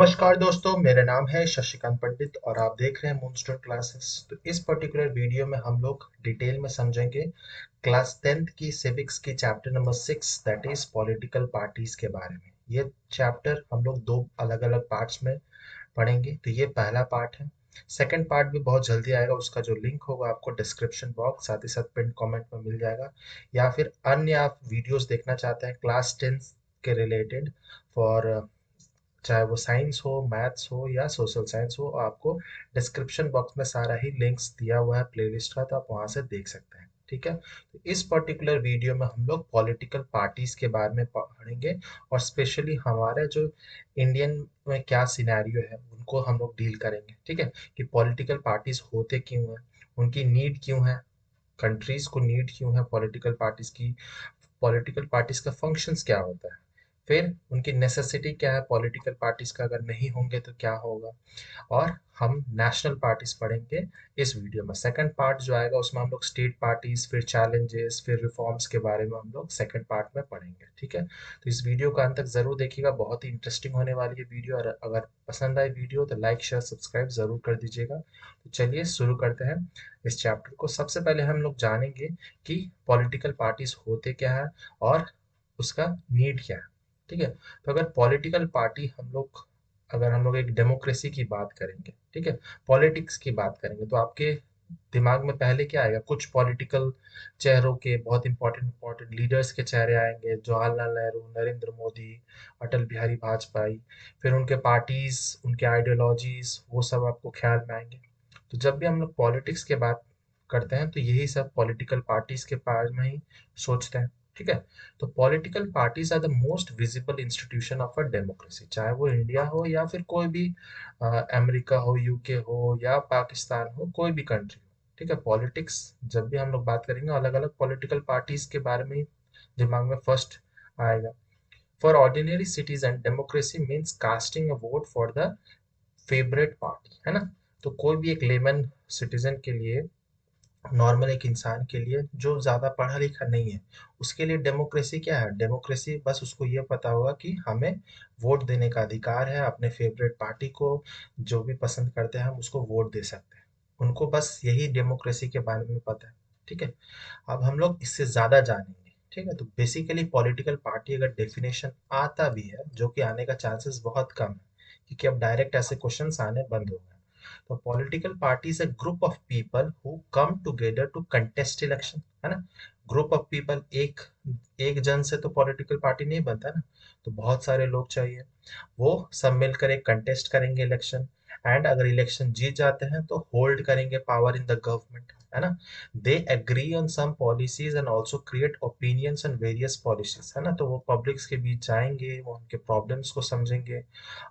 नमस्कार दोस्तों, मेरा नाम है शशिकांत पंडित और आप देख रहे हैं मूनस्टोन क्लासेस। तो इस पर्टिकुलर वीडियो में हम लोग डिटेल में समझेंगे क्लास 10th की सिविक्स की chapter number 6 that is political parties के बारे में। ये चैप्टर हम लोग दो अलग अलग पार्ट्स में पढ़ेंगे। तो ये पहला पार्ट है। सेकंड पार्ट भी बहुत जल्दी आएगा, उसका जो लिंक होगा आपको डिस्क्रिप्शन बॉक्स साथ ही साथ पिन कमेंट में मिल जाएगा। या फिर अन्य आप वीडियोस देखना चाहते हैं क्लास 10 के रिलेटेड फॉर चाहे वो साइंस हो, मैथ्स हो या सोशल साइंस हो, आपको डिस्क्रिप्शन बॉक्स में सारा ही लिंक्स दिया हुआ है प्लेलिस्ट का, तो आप वहां से देख सकते हैं। ठीक है, तो इस पर्टिकुलर वीडियो में हम लोग पॉलिटिकल पार्टीज के बारे में पढ़ेंगे और स्पेशली हमारे जो इंडियन में क्या सिनेरियो है उनको हम लोग डील करेंगे। ठीक है, कि पॉलिटिकल पार्टीज होते क्यों हैं, उनकी नीड क्यों है, कंट्रीज को नीड क्यों है पॉलिटिकल पार्टीज की, पॉलिटिकल पार्टीज का फंक्शंस क्या होता है, फिर उनकी नेसेसिटी क्या है पॉलिटिकल पार्टीज का, अगर नहीं होंगे तो क्या होगा। और हम नेशनल पार्टीज पढ़ेंगे इस वीडियो में। सेकंड पार्ट जो आएगा उसमें हम लोग स्टेट पार्टीज, फिर चैलेंजेस, फिर रिफॉर्म्स के बारे में हम लोग सेकंड पार्ट में पढ़ेंगे। ठीक है, तो इस वीडियो का अंत तक जरूर देखिएगा, बहुत ही इंटरेस्टिंग होने वाली है वीडियो। और अगर पसंद आए वीडियो तो लाइक शेयर सब्सक्राइब जरूर कर दीजिएगा। तो चलिए शुरू करते हैं इस चैप्टर को। सबसे पहले हम लोग जानेंगे कि पॉलिटिकल पार्टीज होते क्या है और उसका नीड क्या है। ठीक है, तो अगर हम लोग एक डेमोक्रेसी की बात करेंगे, ठीक है, पॉलिटिक्स की बात करेंगे, तो आपके दिमाग में पहले क्या आएगा? कुछ पॉलिटिकल चेहरों के, बहुत इंपॉर्टेंट इंपॉर्टेंट लीडर्स के चेहरे आएंगे, जवाहरलाल नेहरू, नरेंद्र मोदी, अटल बिहारी वाजपेयी। फिर उनके पार्टीज, उनके आइडियोलॉजीज, वो सब आपको ख्याल में आएंगे। तो जब भी हम लोग पॉलिटिक्स की बात करते हैं तो यही सब पॉलिटिकल पार्टीज के बारे में ही सोचते हैं। ठीक है, तो political parties are the most visible institution of a democracy, चाहे वो इंडिया हो या फिर कोई भी अमेरिका हो, यूके हो या पाकिस्तान हो, कोई भी कंट्री हो। ठीक है, पॉलिटिक्स जब भी हम लोग बात करेंगे अलग अलग पॉलिटिकल पार्टीज के बारे में ही दिमाग में फर्स्ट आएगा। For ordinary citizen democracy means casting a vote for the favourite party, है ना। तो कोई भी एक लेमन सिटीजन के लिए, नॉर्मल एक इंसान के लिए जो ज्यादा पढ़ा लिखा नहीं है, उसके लिए डेमोक्रेसी क्या है? डेमोक्रेसी बस उसको ये पता होगा कि हमें वोट देने का अधिकार है, अपने फेवरेट पार्टी को जो भी पसंद करते हैं हम उसको वोट दे सकते हैं। उनको बस यही डेमोक्रेसी के बारे में पता है। ठीक है, अब हम लोग इससे ज्यादा जानेंगे। ठीक है, तो बेसिकली पॉलिटिकल पार्टी अगर डेफिनेशन आता भी है, जो कि आने का चांसेस बहुत कम है क्योंकि अब डायरेक्ट ऐसे क्वेश्चंस आने बंद हो गए। तो political party is a group of people who come together to contest election, है ना। ग्रुप ऑफ पीपल, एक एक जन से तो पॉलिटिकल पार्टी नहीं बनता ना, तो बहुत सारे लोग चाहिए। वो सब मिलकर एक कंटेस्ट करेंगे इलेक्शन, एंड अगर इलेक्शन जीत जाते हैं तो होल्ड करेंगे पावर इन द गवर्नमेंट, है ना। They agree on some policies and also create opinions on various policies, है ना। तो वो पब्लिक्स के बीच जाएंगे, वो उनके प्रॉब्लम्स को समझेंगे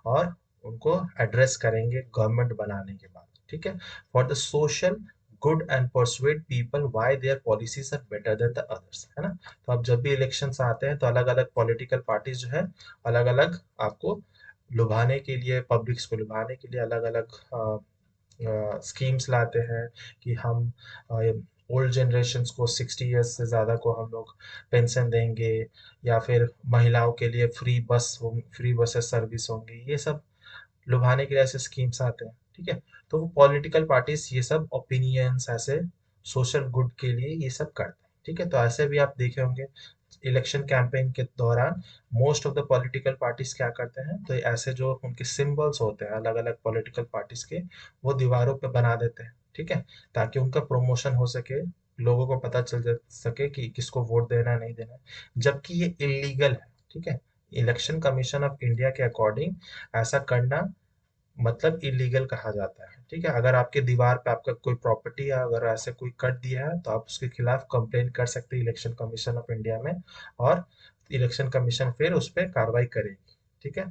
और उनको एड्रेस करेंगे गवर्नमेंट बनाने के बाद। ठीक है, for the social good and persuade people why their policies are better than the others, है ना। तो अब जब भी इलेक्शंस आते हैं तो अलग अलग पॉलिटिकल पार्टीज जो है अलग अलग आपको लुभाने के लिए, पब्लिक्स को लुभाने के लिए अलग अलग स्कीम्स लाते हैं कि हम ओल्ड जनरेशन्स को, 60 ईयर्स से ज़्यादा को हम लोग पेंशन देंगे, या फिर महिलाओं के लिए फ्री बसेस सर्विस होंगी। ये सब लुभाने के लिए ऐसे स्कीम्स आते हैं। ठीक है, तो वो पॉलिटिकल पार्टीज ये सब ओपिनियंस ऐसे सोशल गुड के लिए ये सब करते हैं। ठीक है, तो ऐसे भी आप देखे होंगे इलेक्शन कैंपेन के दौरान most of the political parties क्या करते हैं, तो ऐसे जो उनके सिंबल्स होते हैं अलग अलग पॉलिटिकल पार्टीज के, वो दीवारों पे बना देते हैं। ठीक है, ताकि उनका प्रमोशन हो सके, लोगों को पता सके कि किसको वोट देना है, नहीं देना है, जबकि ये इलीगल है। ठीक है, इलेक्शन कमीशन ऑफ इंडिया के अकॉर्डिंग ऐसा करना मतलब इलीगल कहा जाता है। ठीक है, अगर आपके दीवार पे आपका कोई प्रॉपर्टी है, अगर ऐसे कोई कट दिया है तो आप उसके खिलाफ कंप्लेन कर सकते हैं इलेक्शन कमीशन ऑफ इंडिया में, और इलेक्शन कमीशन फिर उस पर कार्रवाई करेगी। ठीक है,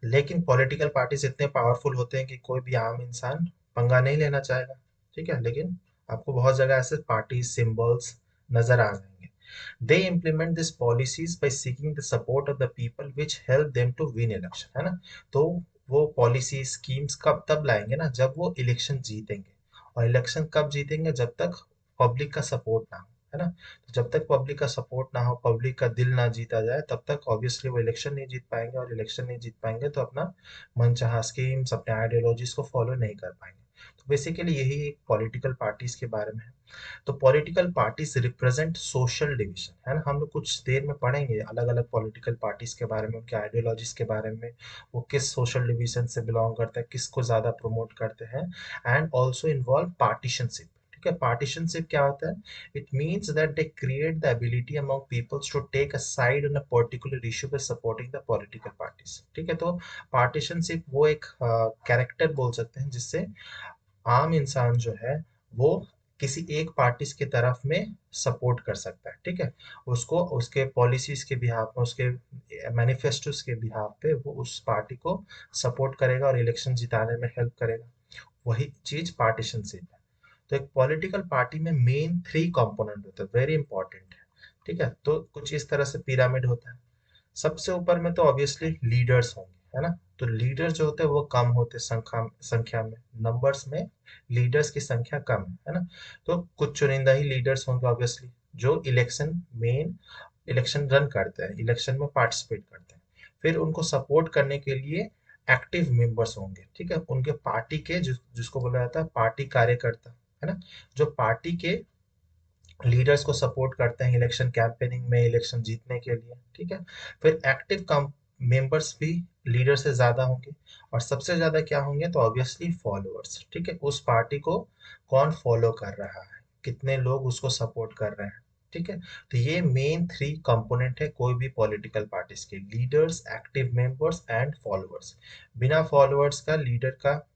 लेकिन पॉलिटिकल पार्टीज इतने पावरफुल होते हैं कि कोई भी आम इंसान पंगा नहीं लेना चाहेगा। ठीक है, लेकिन आपको बहुत जगह ऐसे पार्टी सिंबल्स नजर आ जाएंगे। They implement this policies by seeking the support of the people which help them to win election, है ना। तो वो पॉलिसी स्कीम्स कब तब लाएंगे ना, जब वो इलेक्शन जीतेंगे। और इलेक्शन कब जीतेंगे? जब तक पब्लिक का सपोर्ट ना हो। है ना? तो जब तक पब्लिक का सपोर्ट ना हो, पब्लिक का दिल ना जीता जाए, तब तक ऑब्वियसली वो इलेक्शन नहीं जीत पाएंगे, और इलेक्शन नहीं जीत पाएंगे तो अपना मनचाहा स्कीम्स, अपने आइडियोलॉजीज को फॉलो नहीं कर पाएंगे। तो बेसिकली यही एक पॉलिटिकल पार्टीज के बारे में है। तो political parties represent social division, है ना? हम लोग कुछ देर में पढ़ेंगे अलग अलग पॉलिटिकल पार्टीज के बारे में, उनके आइडियोलॉजीज के बारे में, वो किस सोशल डिवीजन से बिलोंग करते हैं, किसको ज्यादा प्रमोट करते हैं। And also involve partisanship. ठीक है, पार्टीशनशिप क्या होता है? It means that they create the ability among peoples to take a side on a particular issue by supporting the political parties. ठीक है, तो पार्टीशनशिप वो एक कैरेक्टर बोल सकते हैं जिससे आम इंसान जो है वो किसी एक पार्टी की तरफ में सपोर्ट कर सकता है। ठीक है, उसको उसके पॉलिसीज के बिहाफ में, उसके मैनिफेस्टोस के बिहाफ पे वो उस पार्टी को सपोर्ट करेगा और इलेक्शन जिताने में हेल्प करेगा। वही चीज पार्टीशनशिप है। तो एक पॉलिटिकल पार्टी में मेन थ्री कंपोनेंट होते हैं, वेरी इंपॉर्टेंट है। ठीक है, तो कुछ इस तरह से पिरामिड होता है। सबसे ऊपर में तो ऑब्वियसली लीडर्स होंगे, है ना? तो लीडर्स जो होते हैं वो कम होते संख्या संख्या में, नंबर्स में लीडर्स की संख्या कम है ना? तो कुछ चुनिंदा ही लीडर्स होंगे ऑब्वियसली, जो इलेक्शन रन करते हैं, इलेक्शन में पार्टिसिपेट करते हैं। फिर उनको सपोर्ट करने के लिए एक्टिव मेंबर्स होंगे। ठीक है, उनके पार्टी के जिसको बोला जाता है पार्टी कार्यकर्ता, है ना? जो पार्टी के लीडर्स को सपोर्ट करते हैं इलेक्शन कैंपेनिंग में, इलेक्शन जीतने के लिए। ठीक है, फिर एक्टिव कम मेंबर्स भी लीडर से ज्यादा होंगे, और सबसे ज्यादा क्या होंगे? तो ऑब्वियसली फॉलोअर्स। ठीक है, उस पार्टी को कौन फॉलो कर रहा है, कितने लोग उसको सपोर्ट कर रहे हैं। ठीक है, तो ये मेन थ्री कंपोनेंट है कोई भी पॉलिटिकल पार्टीज के, leaders, active members and followers. बिना फॉलोअर्स का लीडर का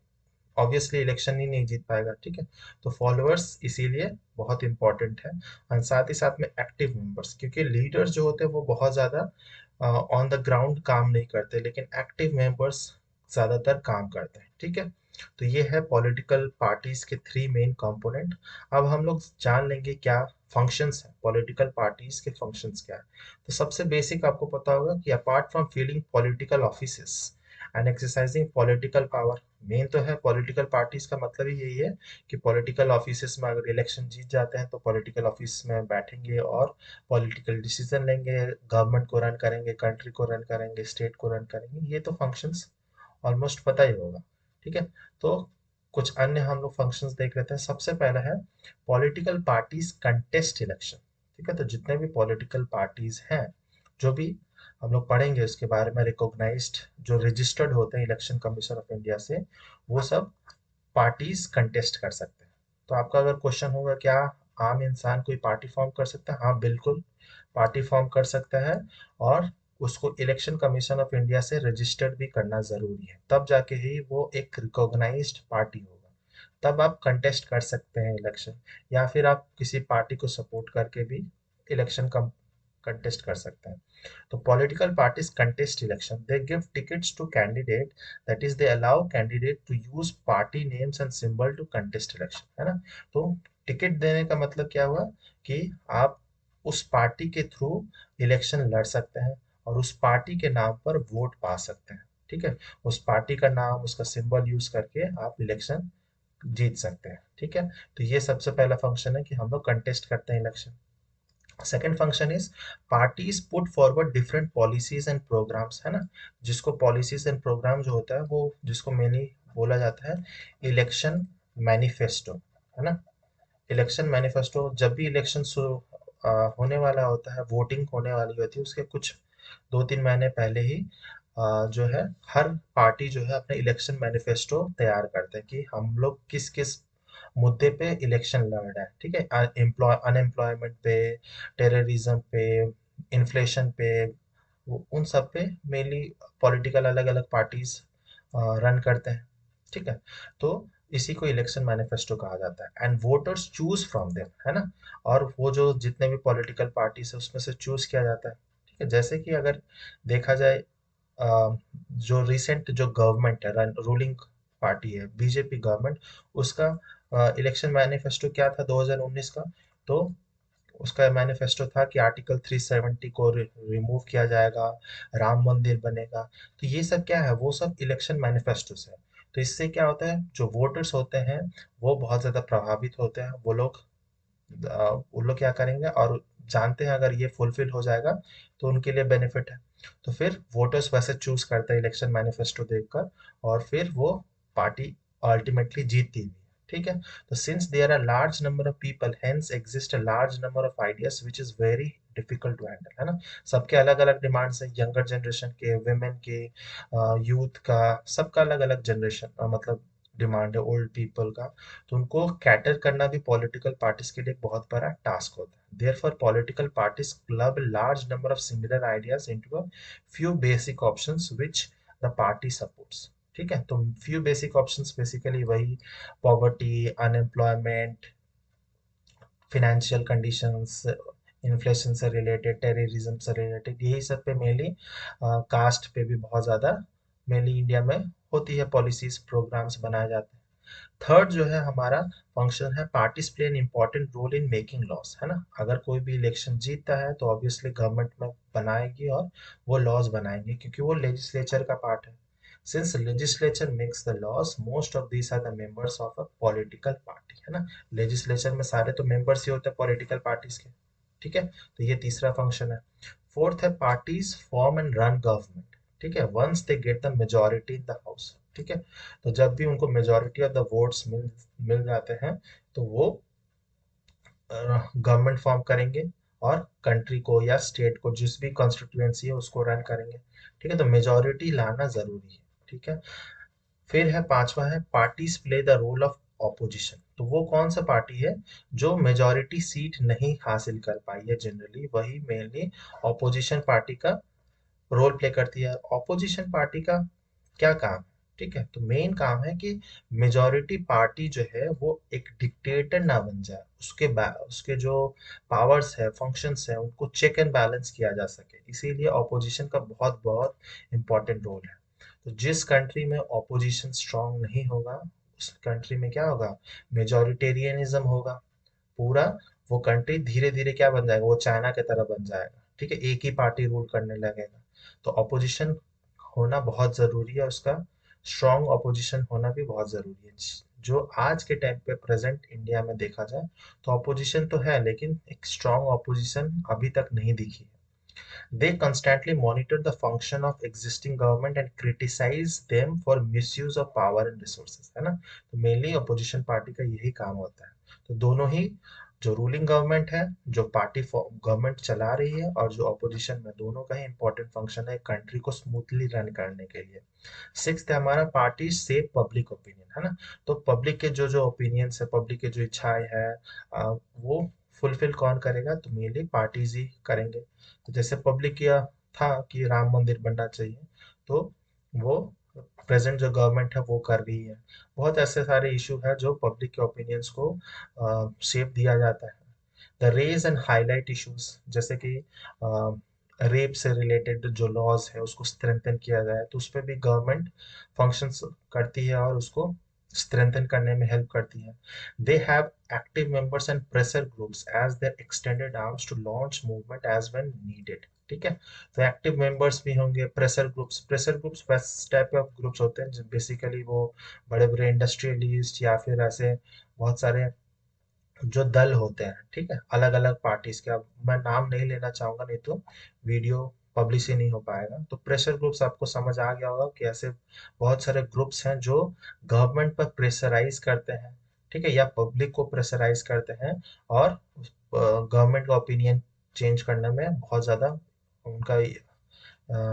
ऑब्वियसली इलेक्शन ही नहीं जीत पाएगा। ठीक है, तो फॉलोअर्स इसीलिए बहुत इंपॉर्टेंट है। और साथ ही साथ में एक्टिव मेंबर्स, क्योंकि लीडर्स जो होते हैं वो बहुत ज्यादा ऑन द ग्राउंड काम नहीं करते, लेकिन एक्टिव मेंबर्स ज्यादातर काम करते हैं। ठीक है, तो ये है पॉलिटिकल पार्टीज के थ्री मेन कंपोनेंट। अब हम लोग जान लेंगे क्या फंक्शंस है पॉलिटिकल पार्टीज के, फंक्शंस क्या है। तो सबसे बेसिक आपको पता होगा कि apart from feeling political offices and exercising political power, main तो है पॉलिटिकल पार्टीज का मतलब ही यही है कि पॉलिटिकल ऑफिसेस में अगर इलेक्शन जीत जाते हैं तो पॉलिटिकल ऑफिस में बैठेंगे और पॉलिटिकल डिसीजन लेंगे, गवर्नमेंट को रन करेंगे, कंट्री को रन करेंगे, स्टेट को रन करेंगे। ये तो फंक्शंस ऑलमोस्ट पता ही होगा। ठीक है, तो कुछ अन्य हम लोग फंक्शंस देख लेते हैं। सबसे पहला है पॉलिटिकल पार्टीज कंटेस्ट इलेक्शन। ठीक है, तो जितने भी पॉलिटिकल पार्टीज हैं, जो भी हम लोग पढ़ेंगे उसके बारे में, रिकॉग्नाइज्ड जो रजिस्टर्ड होते हैं इलेक्शन कमीशन ऑफ इंडिया से, वो सब पार्टीज कंटेस्ट कर सकते हैं। तो आपका अगर क्वेश्चन होगा क्या आम इंसान कोई पार्टी फॉर्म कर सकता है? हाँ बिल्कुल, पार्टी फॉर्म कर सकता है, और उसको इलेक्शन कमीशन ऑफ इंडिया से रजिस्टर्ड भी करना जरूरी है, तब जाके ही वो एक रिकॉग्नाइज्ड पार्टी होगा। तब आप कंटेस्ट कर सकते हैं इलेक्शन, या फिर आप किसी पार्टी को सपोर्ट करके भी इलेक्शन कंटेस्ट कर सकते हैं। तो political parties contest election. They give tickets to candidate, that is they allow candidate to use party names and symbol to contest election, है ना? तो टिकट देने का मतलब क्या हुआ कि आप उस पार्टी के थ्रू इलेक्शन लड़ सकते हैं और उस पार्टी के नाम पर वोट पा सकते हैं। ठीक है, उस पार्टी का नाम, उसका सिंबल यूज करके आप इलेक्शन जीत सकते हैं। ठीक है, तो ये सबसे पहला फंक्शन है कि हम लोग कंटेस्ट करते हैं election. Second function is parties put forward different policies and programmes, है ना? जिसको पॉलिसीज एंड प्रोग्राम जो होता है वो जिसको मेनली बोला जाता है इलेक्शन मैनिफेस्टो, है ना? इलेक्शन मैनिफेस्टो, जब भी इलेक्शन होने वाला होता है, वोटिंग होने वाली होती है, उसके कुछ 2-3 महीने पहले ही जो है हर पार्टी जो है अपने इलेक्शन मैनिफेस्टो तैयार करते हैं कि हम लोग किस किस मुद्दे पे इलेक्शन लड़ रहा है। ठीक है, अनएम्प्लॉयमेंट पे, टेररिज्म पे, इन्फ्लेशन पे, उन सब पे मेनली पॉलिटिकल अलग अलग पार्टीज रन करते हैं। ठीक है, तो इसी को इलेक्शन मैनिफेस्टो कहा जाता है, and voters choose from them, है ना? और वो जो जितने भी पॉलिटिकल पार्टीज है उसमें से चूज किया जाता है। ठीक है, जैसे कि अगर देखा जाए जो रिसेंट जो गवर्नमेंट है, रूलिंग पार्टी है बीजेपी गवर्नमेंट, उसका इलेक्शन मैनिफेस्टो क्या था 2019 का? तो उसका मैनिफेस्टो था कि आर्टिकल 370 को रिमूव किया जाएगा, राम मंदिर बनेगा। तो ये सब क्या है? वो सब इलेक्शन मैनिफेस्टो है। तो इससे क्या होता है, जो वोटर्स होते हैं वो बहुत ज्यादा प्रभावित होते हैं। वो लोग वो लोग क्या करेंगे, और जानते हैं अगर ये फुलफिल हो जाएगा तो उनके लिए बेनिफिट है। तो फिर वोटर्स वैसे चूज करते हैं इलेक्शन मैनिफेस्टो देखकर, और फिर वो पार्टी अल्टीमेटली जीतती भी है। ठीक है। तो since there are large number of people, hence exist a large number of ideas which is very difficult to handle, है ना। सबके अलग अलग डिमांड्स हैं, यंगर जनरेशन के, वुमेन के, यूथ का, सबका अलग अलग जनरेशन मतलब डिमांड है, ओल्ड पीपल का। तो उनको कैटर करना भी पॉलिटिकल पार्टीज के लिए एक बहुत बड़ा टास्क होता है। Therefore political parties club large number of similar ideas into a few basic options which the party supports. ठीक है। तो फ्यू बेसिक ऑप्शंस बेसिकली वही poverty, unemployment, financial conditions, inflation से रिलेटेड, टेररिज्म से रिलेटेड, यही सब पे मेनली, कास्ट पे भी बहुत ज़्यादा मेनली इंडिया में होती है, पॉलिसीज प्रोग्राम्स बनाए जाते हैं। थर्ड जो है हमारा फंक्शन है, parties play an important role in making laws, है ना। अगर कोई भी इलेक्शन जीतता है तो ऑब्वियसली गवर्नमेंट में बनाएगी और वो लॉज बनाएंगे, क्योंकि वो लेजिस्लेचर का पार्ट है। Since legislature makes the laws, most of these are the members of a political party, है ना। लेजिस्लेचर में सारे तो मेंबर्स ही होते हैं पॉलिटिकल पार्टीज के। ठीक है। तो ये तीसरा फंक्शन है। फोर्थ है, parties form and run government. ठीक है, once they get the majority in the house. ठीक है। तो जब भी उनको मेजोरिटी ऑफ द वोट्स मिल मिल जाते हैं तो वो गवर्नमेंट फॉर्म करेंगे और कंट्री को या स्टेट को, जिस भी कॉन्स्टिट्यूएंसी है उसको रन करेंगे। ठीक है। तो मेजोरिटी लाना जरूरी है। ठीक है। फिर है पांचवा है, parties play the role of opposition. तो वो कौन सा पार्टी है जो मेजोरिटी सीट नहीं हासिल कर पाई है जनरली, वही मेनली ऑपोजिशन पार्टी का रोल प्ले करती है। ऑपोजिशन पार्टी का क्या काम है? ठीक है। तो मेन काम है कि मेजॉरिटी पार्टी जो है वो एक डिक्टेटर ना बन जाए, उसके जो पावर्स है, फंक्शंस है, उनको चेक एंड बैलेंस किया जा सके, इसीलिए ऑपोजिशन का बहुत बहुत इंपॉर्टेंट रोल है। तो जिस कंट्री में ऑपोजिशन स्ट्रांग नहीं होगा, उस कंट्री में क्या होगा, मेजॉरिटेरियनिज्म होगा पूरा। वो कंट्री धीरे धीरे क्या बन जाएगा, वो चाइना की तरह बन जाएगा। ठीक है, एक ही पार्टी रूल करने लगेगा। तो अपोजिशन होना बहुत जरूरी है, उसका स्ट्रॉन्ग अपोजिशन होना भी बहुत जरूरी है। जो आज के टाइम पे प्रेजेंट इंडिया में देखा जाए तो अपोजिशन तो है, लेकिन एक स्ट्रॉन्ग अपोजिशन अभी तक नहीं दिखी है। They constantly monitor the function of existing government and criticize them for misuse of power and resources, है ना। तो मेनली अपोजिशन पार्टी का यही काम होता है। तो दोनों ही, जो रूलिंग गवर्नमेंट है, जो पार्टी गवर्नमेंट चला रही है, और जो अपोजिशन में, दोनों का ही इंपॉर्टेंट फंक्शन है कंट्री को स्मूथली रन करने के लिए। सिक्स्थ है हमारा, पार्टी से पब्लिक ओपिनियन, है ना। तो पब्लिक के जो जो ओपिनियंस है, पब्लिक के जो इच्छाएं है, वो फुलफिल कौन करेगा, तो मेनली पार्टीज ही करेंगे। तो जैसे पब्लिक किया था कि राम मंदिर बनना चाहिए, तो वो प्रेजेंट जो गवर्नमेंट है वो कर रही है। बहुत ऐसे सारे इशू है जो पब्लिक के ओपिनियंस को शेप दिया जाता है। They raise and highlight issues, जैसे कि रेप से रिलेटेड जो लॉज है उसको स्ट्रेंथन किया जाए, तो उस पर भी गवर्नमेंट फंक्शंस करती है और उसको स्ट्रेंथन करने में हेल्प करती है। They have active members and pressure groups as their extended arms to launch movement as when needed. ठीक है। तो एक्टिव मेंबर्स भी होंगे, प्रेशर ग्रुप्स वैसे टाइप ऑफ ग्रुप्स होते हैं जो बेसिकली वो बड़े बड़े इंडस्ट्रियलिस्ट या फिर ऐसे बहुत सारे जो दल होते हैं, ठीक है, अलग अलग पार्टीज के। अब मैं नाम नहीं लेना चाहूंगा, नहीं तो वीडियो पब्लिश ही नहीं हो पाएगा। तो प्रेशर ग्रुप्स आपको समझ आ गया होगा कि ऐसे बहुत सारे ग्रुप्स हैं जो गवर्नमेंट पर प्रेशराइज करते हैं, ठीक है, या पब्लिक को प्रेशराइज करते हैं, और गवर्नमेंट का ओपिनियन चेंज करने में बहुत ज्यादा उनका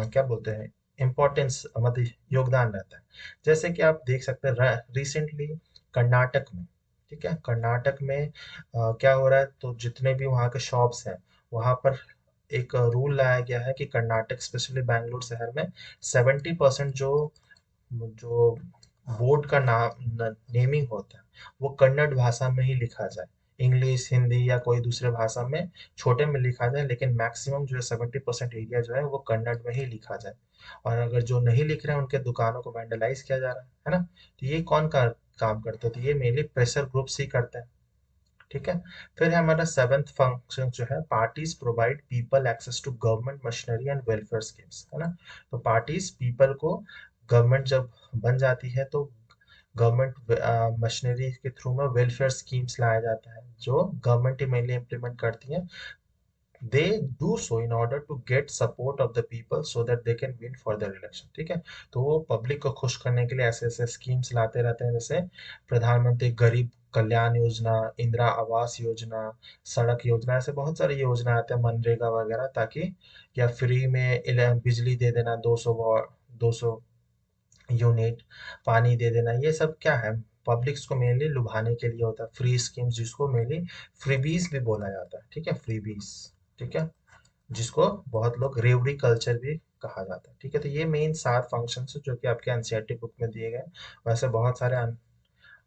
क्या बोलते हैं, इम्पोर्टेंस, मतलब योगदान रहता है। जैसे कि आप देख सकते हैं रिसेंटली कर्नाटक में, ठीक है, कर्नाटक में क्या हो रहा है, तो जितने भी वहाँ के शॉप्स हैं, वहाँ पर एक रूल लाया गया है कि कर्नाटक, स्पेशली बैंगलोर शहर में 70% जो जो बोर्ड का नाम नेमिंग होता है वो कन्नड़ भाषा में ही लिखा जाए। इंग्लिश, हिंदी या कोई दूसरे भाषा में छोटे में लिखा जाए, लेकिन मैक्सिमम जो है 70% एरिया जो है वो कन्नड़ में ही लिखा जाए। और अगर जो नहीं लिख रहे हैं उनके दुकानों को वैंडलाइज किया जा रहा है ना। तो ये कौन का काम करते हैं, तो ये मेनली प्रेशर ग्रुप्स ही करते हैं। ठीक है। फिर है हमारा सेवेंथ फंक्शन जो है, parties provide people access to government machinery and welfare schemes, है ना। तो पार्टीज पीपल को, गवर्नमेंट जब बन जाती है तो गवर्नमेंट मशीनरी के थ्रू में वेलफेयर स्कीम्स लाया जाता है जो गवर्नमेंट ही मेनली इम्प्लीमेंट करती है। they do so in order to get support of the people so that they can win for their election। ठीक है, तो वो पब्लिक को खुश करने के लिए ऐसे ऐसे स्कीम्स लाते रहते हैं, जैसे प्रधानमंत्री गरीब कल्याण योजना, इंदिरा आवास योजना, सड़क योजना, ऐसे बहुत सारी योजना आते हैं, मनरेगा वगैरह, ताकि या फ्री में बिजली दे देना, 200 यूनिट, पानी दे देना, ये सब क्या है, पब्लिक्स को मेनली लुभाने के लिए होता है। फ्री स्कीम्स जिसको मेनली फ्रीबीज भी बोला जाता है, ठीक है, फ्रीबीज, ठीक है, जिसको बहुत लोग रेवड़ी कल्चर भी कहा जाता है। ठीक है, तो ये मेन 7 फंक्शंस है जो कि आपके एनसीईआरटी बुक में दिए गए। वैसे बहुत सारे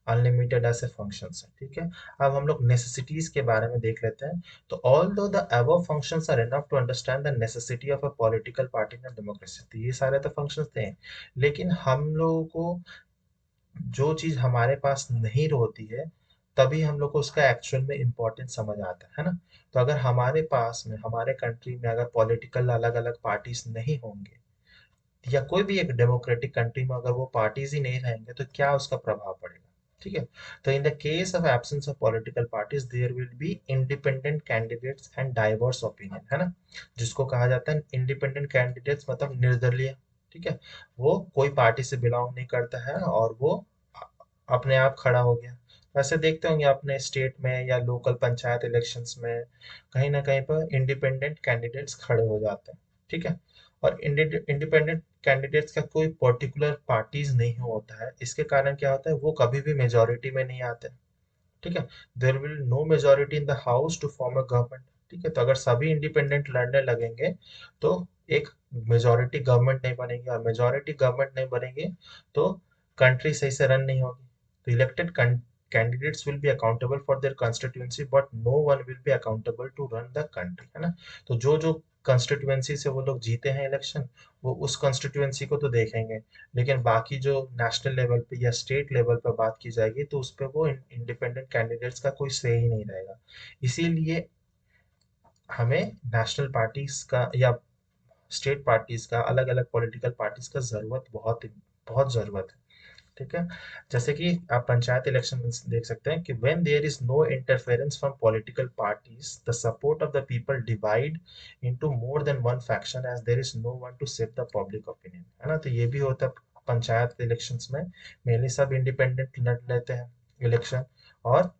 अनलिमिटेड ऐसे फंक्शंस हैं। ठीक है, अब हम लोग नेसेसिटीज के बारे में देख लेते हैं। तो all though the above functions are enough to understand the necessity of a political party in democracy. तो ये सारे तो फंक्शंस थे, लेकिन हम लोगों को जो चीज हमारे पास नहीं होती है, तभी हम लोग को उसका एक्चुअल में इम्पोर्टेंस समझ आता है ना। तो अगर हमारे पास में, हमारे कंट्री में अगर पॉलिटिकल अलग अलग पार्टीज नहीं होंगे, या कोई भी एक डेमोक्रेटिक कंट्री में अगर वो पार्टीज ही नहीं रहेंगे, तो क्या उसका प्रभाव पड़ेगा। ठीक है, तो in the case of absence of political parties there will be independent candidates and diverse opinion, है ना, जिसको कहा जाता है इंडिपेंडेंट कैंडिडेट्स, मतलब निर्दलीय। ठीक है, वो कोई पार्टी से बिलोंग नहीं करता है और वो अपने आप खड़ा हो गया। वैसे देखते होंगे अपने स्टेट में या लोकल पंचायत इलेक्शंस में, कहीं ना कहीं पर इंडिपेंडेंट कैंडिडेट्स खड़े हो जाते हैं। ठीक है, और इंडिपेंडेंट कैंडिडेट्स का कोई पर्टिकुलर पार्टीज नहीं होता है, इसके कारण क्या होता है, वो कभी भी मेजोरिटी में नहीं आते। ठीक है, there will no majority in the house to form a government. ठीक है, तो अगर सभी इंडिपेंडेंट लड़ने लगेंगे, तो एक मेजोरिटी गवर्नमेंट नहीं बनेगी, और मेजोरिटी गवर्नमेंट नहीं बनेगी तो कंट्री सही से रन नहीं होगी। तो elected candidates will be accountable for their constituency, but no one will be accountable to run the country, है ना। तो जो जो कंस्टिट्यूएंसी से वो लोग जीते हैं इलेक्शन, वो उस कंस्टिट्यूएंसी को तो देखेंगे, लेकिन बाकी जो नेशनल लेवल पे या स्टेट लेवल पे बात की जाएगी, तो उस पे वो इंडिपेंडेंट कैंडिडेट्स का कोई से ही नहीं रहेगा। इसीलिए हमें नेशनल पार्टीज का या स्टेट पार्टीज का, अलग अलग पॉलिटिकल पार्टीज का जरूरत, बहुत बहुत जरूरत है। ठीक है, जैसे कि आप पंचायत इलेक्शन में देख सकते हैं कि when there is no interference from political parties, the support of the people divide into more than one faction, as there is no one to save the public opinion, है ना। तो ये भी होता है पंचायत इलेक्शंस में, मेनली सब independent लड़ लेते हैं इलेक्शन, और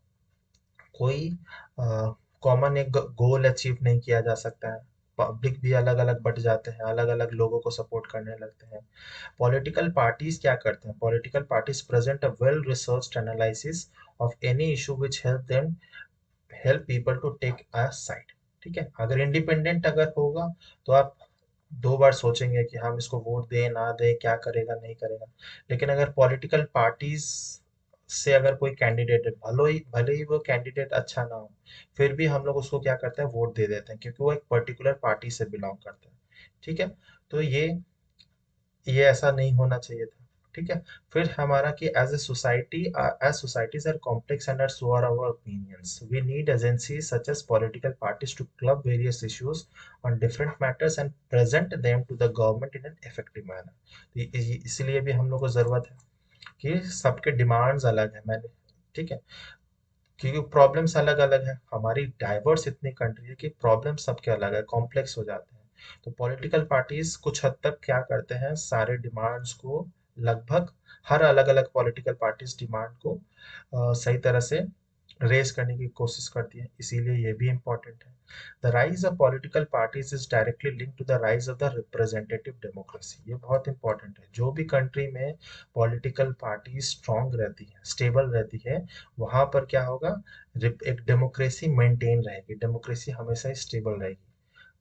कोई कॉमन एक गोल अचीव नहीं किया जा सकता है। पब्लिक भी अलग अलग बट जाते हैं, अलग अलग लोगों को सपोर्ट करने लगते हैं। पॉलिटिकल पार्टीज क्या करते हैं, political parties present a well researched analysis of any issue which help people to take a side. ठीक है, अगर इंडिपेंडेंट अगर होगा, तो आप 2 बार सोचेंगे कि हम इसको वोट दें ना दें, क्या करेगा नहीं करेगा। लेकिन अगर पॉलिटिकल पार्टीज से अगर कोई कैंडिडेट है, भले ही वो कैंडिडेट अच्छा ना हो, फिर भी हम लोग उसको क्या करते हैं, वोट दे देते हैं, क्योंकि वो एक पर्टिकुलर पार्टी से बिलोंग करते हैं। ठीक है, तो ये ऐसा नहीं होना चाहिए था। ठीक है, फिर हमारा कि as a society, as societies are complex and are so are our opinions, we need agencies such as political parties to club various issues on different matters and present them to the government in an effective manner. इसलिए भी हम लोग को जरूरत है कि सबके demands अलग है, मैंने, ठीक है, क्योंकि प्रॉब्लम्स अलग अलग है, हमारी डाइवर्स इतनी कंट्री है कि प्रॉब्लम सबके अलग है, कॉम्प्लेक्स हो जाते हैं। तो पॉलिटिकल पार्टीज कुछ हद तक क्या करते हैं, सारे डिमांड्स को, लगभग हर अलग अलग पॉलिटिकल पार्टीज डिमांड को सही तरह से रेज करने की कोशिश करती है, इसीलिए ये भी इम्पोर्टेंट है। The rise of political parties is directly link to the rise of the representative democracy. ये बहुत इंपॉर्टेंट है, जो भी कंट्री में पॉलिटिकल पार्टी स्ट्रांग रहती है, स्टेबल रहती है, वहां पर क्या होगा, एक डेमोक्रेसी मेंटेन रहेगी, डेमोक्रेसी हमेशा स्टेबल रहेगी।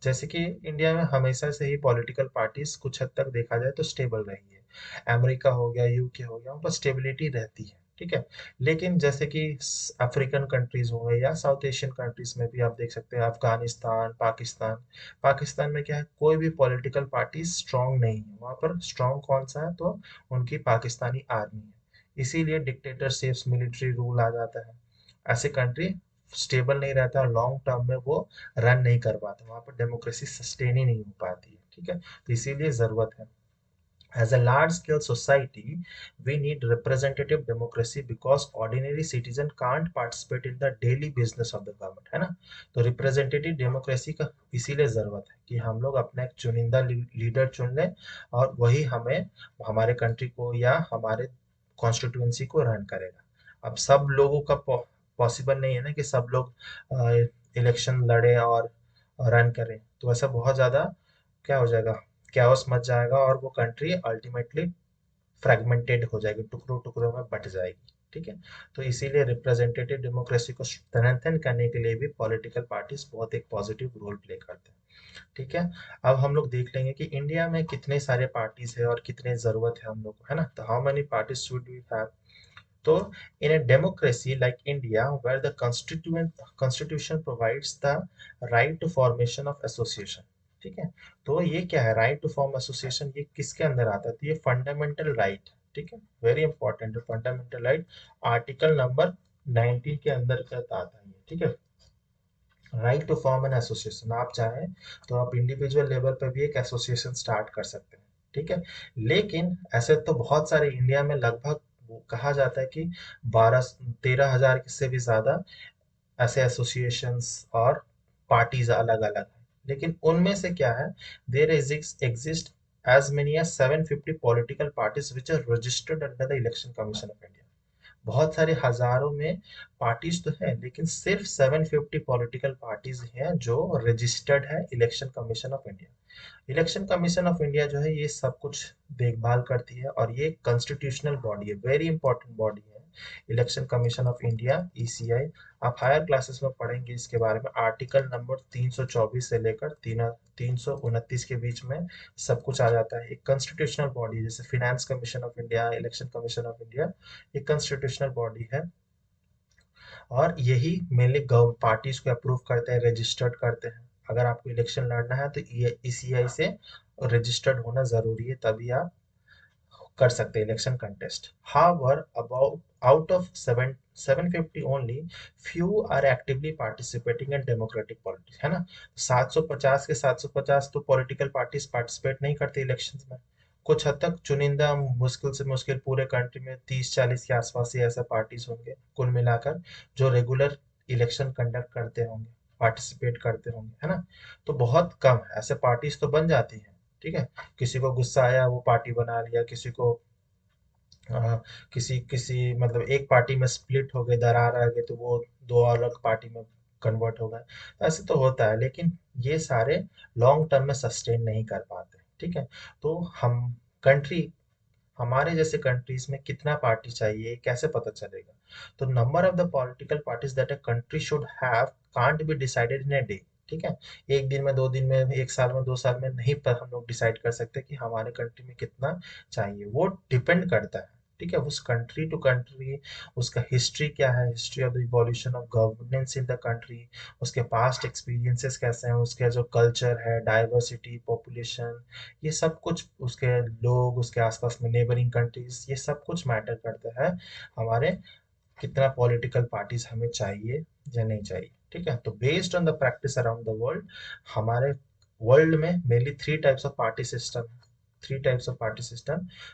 जैसे कि इंडिया में हमेशा से ही पॉलिटिकल पार्टीज कुछ हद तक देखा जाए तो स्टेबल रही है, अमेरिका हो गया, यूके हो गया, वहाँ पर स्टेबिलिटी रहती है। ठीक है, लेकिन जैसे कि अफ्रीकन कंट्रीज हो गए या साउथ एशियन कंट्रीज में भी आप देख सकते हैं, अफगानिस्तान, पाकिस्तान, पाकिस्तान में क्या है, कोई भी पॉलिटिकल पार्टी स्ट्रांग नहीं है, वहाँ पर स्ट्रांग कौन सा है, तो उनकी पाकिस्तानी आर्मी है, इसीलिए डिक्टेटरशिप्स, मिलिट्री रूल आ जाता है। ऐसे कंट्री स्टेबल नहीं रहता और लॉन्ग टर्म में वो रन नहीं कर पाते, वहां पर डेमोक्रेसी सस्टेन ही नहीं हो पाती है। ठीक है, तो इसीलिए जरूरत है। As a large scale society, we need representative democracy because ordinary citizen can't participate in the daily business of the government, है ना? तो रिप्रेजेंटेटिव डेमोक्रेसी का इसीलिए जरूरत है कि हम लोग अपना एक चुनिंदा लीडर चुन लें और वही हमें हमारे कंट्री को या हमारे कॉन्स्टिट्यूएंसी को रन करेगा। अब सब लोगों का पॉसिबल नहीं है ना कि सब लोग इलेक्शन लड़े और रन करें, तो ऐसा बहुत ज्यादा क्या हो जाएगा, कैओस मच जाएगा और वो कंट्री अल्टीमेटली फ्रेगमेंटेड हो जाएगी, टुकड़ों टुकड़ों में बट जाएगी। ठीक है, तो इसीलिए रिप्रेजेंटेटिव डेमोक्रेसी को स्ट्रेंथन करने के लिए भी पॉलिटिकल पार्टीज बहुत एक पॉजिटिव रोल प्ले करते हैं। ठीक है, अब हम लोग देख लेंगे कि इंडिया में कितने सारे पार्टीज है और कितने जरूरत है हम लोग को, है ना? तो how many parties should we have? तो in a democracy like India, where the constitution provides the right to formation of association, ठीक है, तो ये क्या है राइट टू फॉर्म एसोसिएशन, ये किसके अंदर आता है? तो ये फंडामेंटल राइट, ठीक है, very important fundamental right, article number 19 के अंदर आता है ये, ठीक है। Right to form an association, आप चाहें तो आप इंडिविजुअल लेवल पे भी एक एसोसिएशन स्टार्ट कर सकते हैं, ठीक है। लेकिन ऐसे तो बहुत सारे इंडिया में लगभग कहा जाता है कि 12-13 हजार से भी ज्यादा ऐसे एसोसिएशंस और पार्टीज अलग अलग हैं, लेकिन उनमें से क्या है, there exist as many as 750 political parties which are registered under the Election Commission of India। बहुत सारे हजारों में पार्टीज तो है, लेकिन सिर्फ 750 पॉलिटिकल पार्टीज हैं जो रजिस्टर्ड है election commission of India. Election commission of India जो है ये सब कुछ देखभाल करती है और ये कॉन्स्टिट्यूशनल बॉडी है, वेरी इंपॉर्टेंट बॉडी है election commission of India, ECI. आप हायर क्लासेस में पढ़ेंगे इसके बारे में, आर्टिकल नंबर 324 से लेकर 329 के बीच में सब कुछ आ जाता है। एक कॉन्स्टिट्यूशनल बॉडी जैसे finance commission of India, election commission of India, एक कॉन्स्टिट्यूशनल बॉडी है और यही मेनली पार्टीज को अप्रूव करते हैं, रजिस्टर्ड करते हैं। अगर आपको इलेक्शन लड़ना है तो ये ईसीआई से रजिस्टर्ड होना जरूरी है, तभी आप कर सकते हैं election contest. However about out of 750 only few are actively participating in democratic politics, है ना? 750 के 750 तो पॉलिटिकल पार्टीज पार्टिसिपेट नहीं करते इलेक्शंस में। कुछ हद तक चुनिंदा, मुश्किल से मुश्किल पूरे कंट्री में 30-40 के आसपास ही ऐसे पार्टीज होंगे कुल मिलाकर जो रेगुलर इलेक्शन कंडक्ट करते होंगे, पार्टिसिपेट करते होंगे, है ना? तो बहुत कम है, ऐसे पार्टीज तो बन जाती हैं, ठीक है। किसी को गुस्सा आया वो पार्टी बना लिया, किसी को किसी किसी मतलब एक पार्टी में स्प्लिट हो गए, दरार आ गए, तो वो दो अलग पार्टी में कन्वर्ट हो गए। तो ऐसे तो होता है, लेकिन ये सारे लॉन्ग टर्म में सस्टेन नहीं कर पाते, ठीक है। तो हम कंट्री, हमारे जैसे कंट्रीज में कितना पार्टी चाहिए कैसे पता चलेगा? तो number of the political parties that a country should have can't be decided in a day, ठीक है। एक दिन में, 2 दिन में, एक साल में, 2 साल में नहीं, पर हम लोग डिसाइड कर सकते कि हमारे कंट्री में कितना चाहिए। वो डिपेंड करता है, ठीक है, उस कंट्री टू कंट्री, उसका हिस्ट्री क्या है, history of the evolution of governance in the country, उसके पास्ट एक्सपीरियंसेस कैसे हैं, उसके जो कल्चर है, डाइवर्सिटी, पॉपुलेशन, ये सब कुछ, उसके लोग, उसके आसपास में नेबरिंग कंट्रीज, ये सब कुछ मैटर करता है हमारे कितना पॉलिटिकल पार्टीज हमें चाहिए या नहीं चाहिए, ठीक है। तो based on the practice around the world, हमारे वर्ल्ड में mainly 3 types of party system.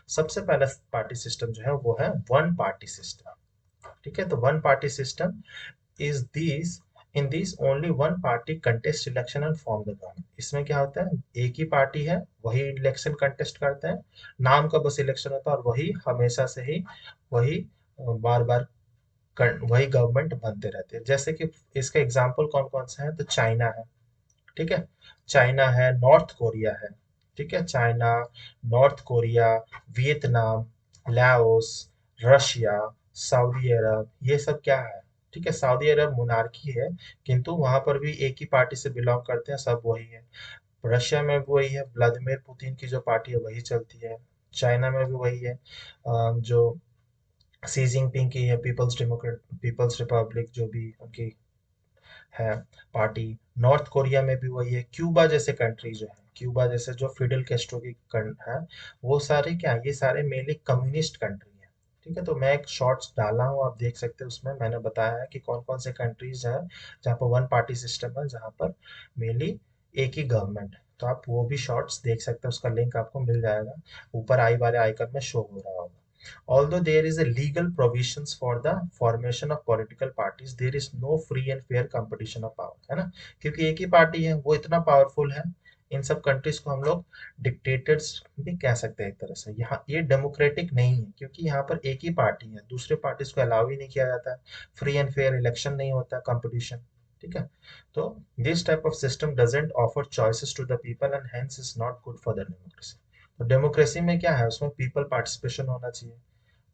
सबसे पहला पार्टी सिस्टम जो है वो है वन पार्टी सिस्टम, ठीक है। तो one party system is this, in this only one party contest election and form the government. इसमें क्या होता है, एक ही पार्टी है, वही इलेक्शन कंटेस्ट करते हैं, नाम का बस इलेक्शन होता है और वही हमेशा से ही वही बार बार वही गवर्नमेंट बनते रहते हैं। जैसे कि इसका एग्जाम्पल कौन कौन सा है, तो चाइना है, ठीक है, चाइना है, नॉर्थ कोरिया है, ठीक है, China, North Korea, Vietnam, Laos, Russia, Saudi Arab, ये सब क्या है, ठीक है। सऊदी अरब मोनार्की है, किंतु वहां पर भी एक ही पार्टी से बिलोंग करते हैं, सब वही है। रशिया में भी वही है, व्लादिमीर पुतिन की जो पार्टी है वही चलती है। चाइना में भी वही है, जो सी जिनपिंग की है, पीपल्स रिपब्लिक जो भी उनकी है पार्टी। नॉर्थ कोरिया में भी वही है। क्यूबा जैसे कंट्री जो है, क्यूबा जैसे जो फिडेल कैस्ट्रो की है, वो सारे क्या, ये सारे मेनली कम्युनिस्ट कंट्री है, ठीक है। तो मैं एक शॉर्ट्स डाला हूँ, आप देख सकते हैं, उसमें मैंने बताया है कि कौन कौन से कंट्रीज हैं जहाँ पर वन पार्टी सिस्टम है, जहाँ पर मेनली एक ही गवर्नमेंट है। तो आप वो भी शॉर्ट्स देख सकते हैं, उसका लिंक आपको मिल जाएगा, ऊपर आई वाले आइकन में शो हो रहा होगा। Although there is a legal provisions for the formation of political parties, there is no free and fair competition of power, है ना, क्योंकि एक ही पार्टी है, वो इतना पावरफुल है। इन सब कंट्रीज को हम लोग डिक्टेटर्स भी कह सकते हैं एक तरह से। यहाँ ये डेमोक्रेटिक नहीं है, क्योंकि यहाँ पर एक ही पार्टी है, दूसरे पार्टीज को अलाउ ही नहीं किया जाता है, फ्री एंड फेयर इलेक्शन नहीं होता, कंपटीशन। ठीक है, तो this type of system doesn't offer choices to the people and hence is not good for the democracy. तो डेमोक्रेसी में क्या है, उसमें पीपल पार्टिसिपेशन होना चाहिए,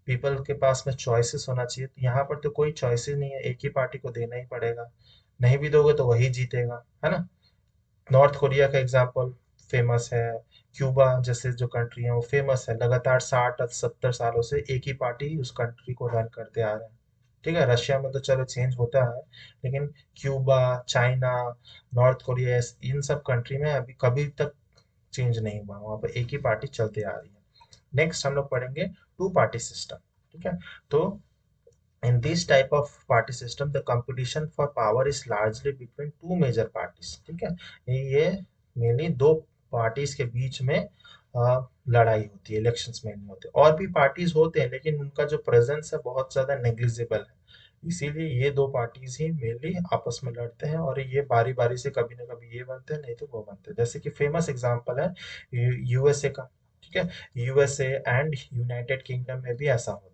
पीपल के पास में चॉइसेस होना चाहिए। तो यहाँ पर तो कोई चॉइस ही नहीं है, एक ही पार्टी को देना ही पड़ेगा, नहीं भी दोगे तो वही जीतेगा, है ना। नॉर्थ कोरिया का एग्जाम्पल फेमस है, क्यूबा जैसे जो कंट्री है वो फेमस है, लगातार 60 70 सालों से एक ही पार्टी उस कंट्री को रन करते आ रहे हैं। ठीक है, रशिया में तो चलो चेंज होता है, लेकिन क्यूबा, चाइना, नॉर्थ कोरिया, इन सब कंट्री में अभी कभी तक चेंज नहीं हुआ, वहां पर एक ही पार्टी चलते आ रही है। नेक्स्ट हम लोग पढ़ेंगे टू पार्टी सिस्टम। ठीक है, तो in this type of party system the competition for power is largely between two major parties। ठीक है, ये मेनली दो पार्टीज के बीच में लड़ाई होती है, इलेक्शंस में नहीं होते। और भी पार्टीज होते हैं लेकिन उनका जो प्रेजेंस है बहुत ज्यादा नेग्लिजिबल है, इसीलिए ये दो पार्टीज ही मेनली आपस में लड़ते हैं, और ये बारी बारी से कभी ना कभी ये बनते हैं, नहीं तो वो बनते हैं। जैसे कि फेमस एग्जांपल है यूएसए का। ठीक है, यूएसए एंड यूनाइटेड किंगडम में भी ऐसा होता है।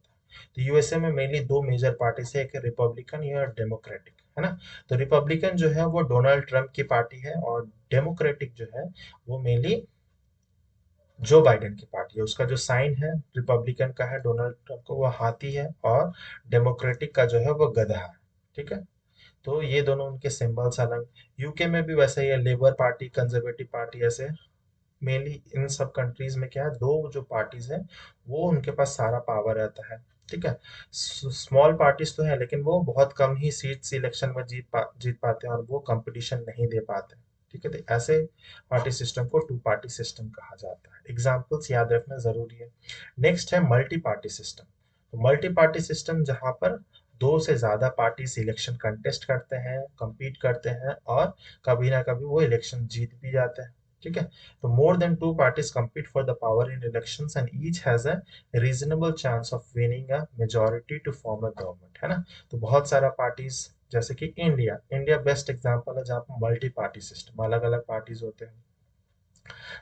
तो यूएसए में मेनली दो मेजर पार्टीज है, एक रिपब्लिकन या डेमोक्रेटिक, है ना। तो रिपब्लिकन जो है वो डोनाल्ड ट्रंप की पार्टी है, और डेमोक्रेटिक जो है वो मेनली जो बाइडेन की पार्टी है। उसका जो साइन है रिपब्लिकन का है, डोनाल्ड ट्रंप को, वो हाथी है, और डेमोक्रेटिक का जो है वो गधा है। ठीक है, तो ये दोनों उनके सिंबल्स अलग। यूके में भी वैसे ही है, लेबर पार्टी, कंजर्वेटिव पार्टी, ऐसे मेनली इन सब कंट्रीज में क्या है, दो जो पार्टीज है वो उनके पास सारा पावर रहता है। ठीक है, स्मॉल पार्टीज तो है लेकिन वो बहुत कम ही सीट्स इलेक्शन में जीत पाते हैं, और वो कंपटीशन नहीं दे पाते। ठीक है, तो ऐसे पार्टी सिस्टम को टू पार्टी सिस्टम कहा जाता है। एग्जाम्पल्स याद रखना जरूरी है। नेक्स्ट है मल्टी पार्टी सिस्टम। तो मल्टी पार्टी सिस्टम जहां पर दो से ज्यादा पार्टीज इलेक्शन कंटेस्ट करते हैं, compete करते हैं, और कभी ना कभी वो इलेक्शन जीत भी जाते हैं। ठीक है, तो more than two parties compete for the power in elections and each has a reasonable chance of winning a majority to form a government, है ना। तो बहुत सारा पार्टीज, जैसे कि इंडिया, इंडिया बेस्ट एग्जांपल है जहाँ पर मल्टी पार्टी सिस्टम, अलग अलग पार्टीज होते हैं।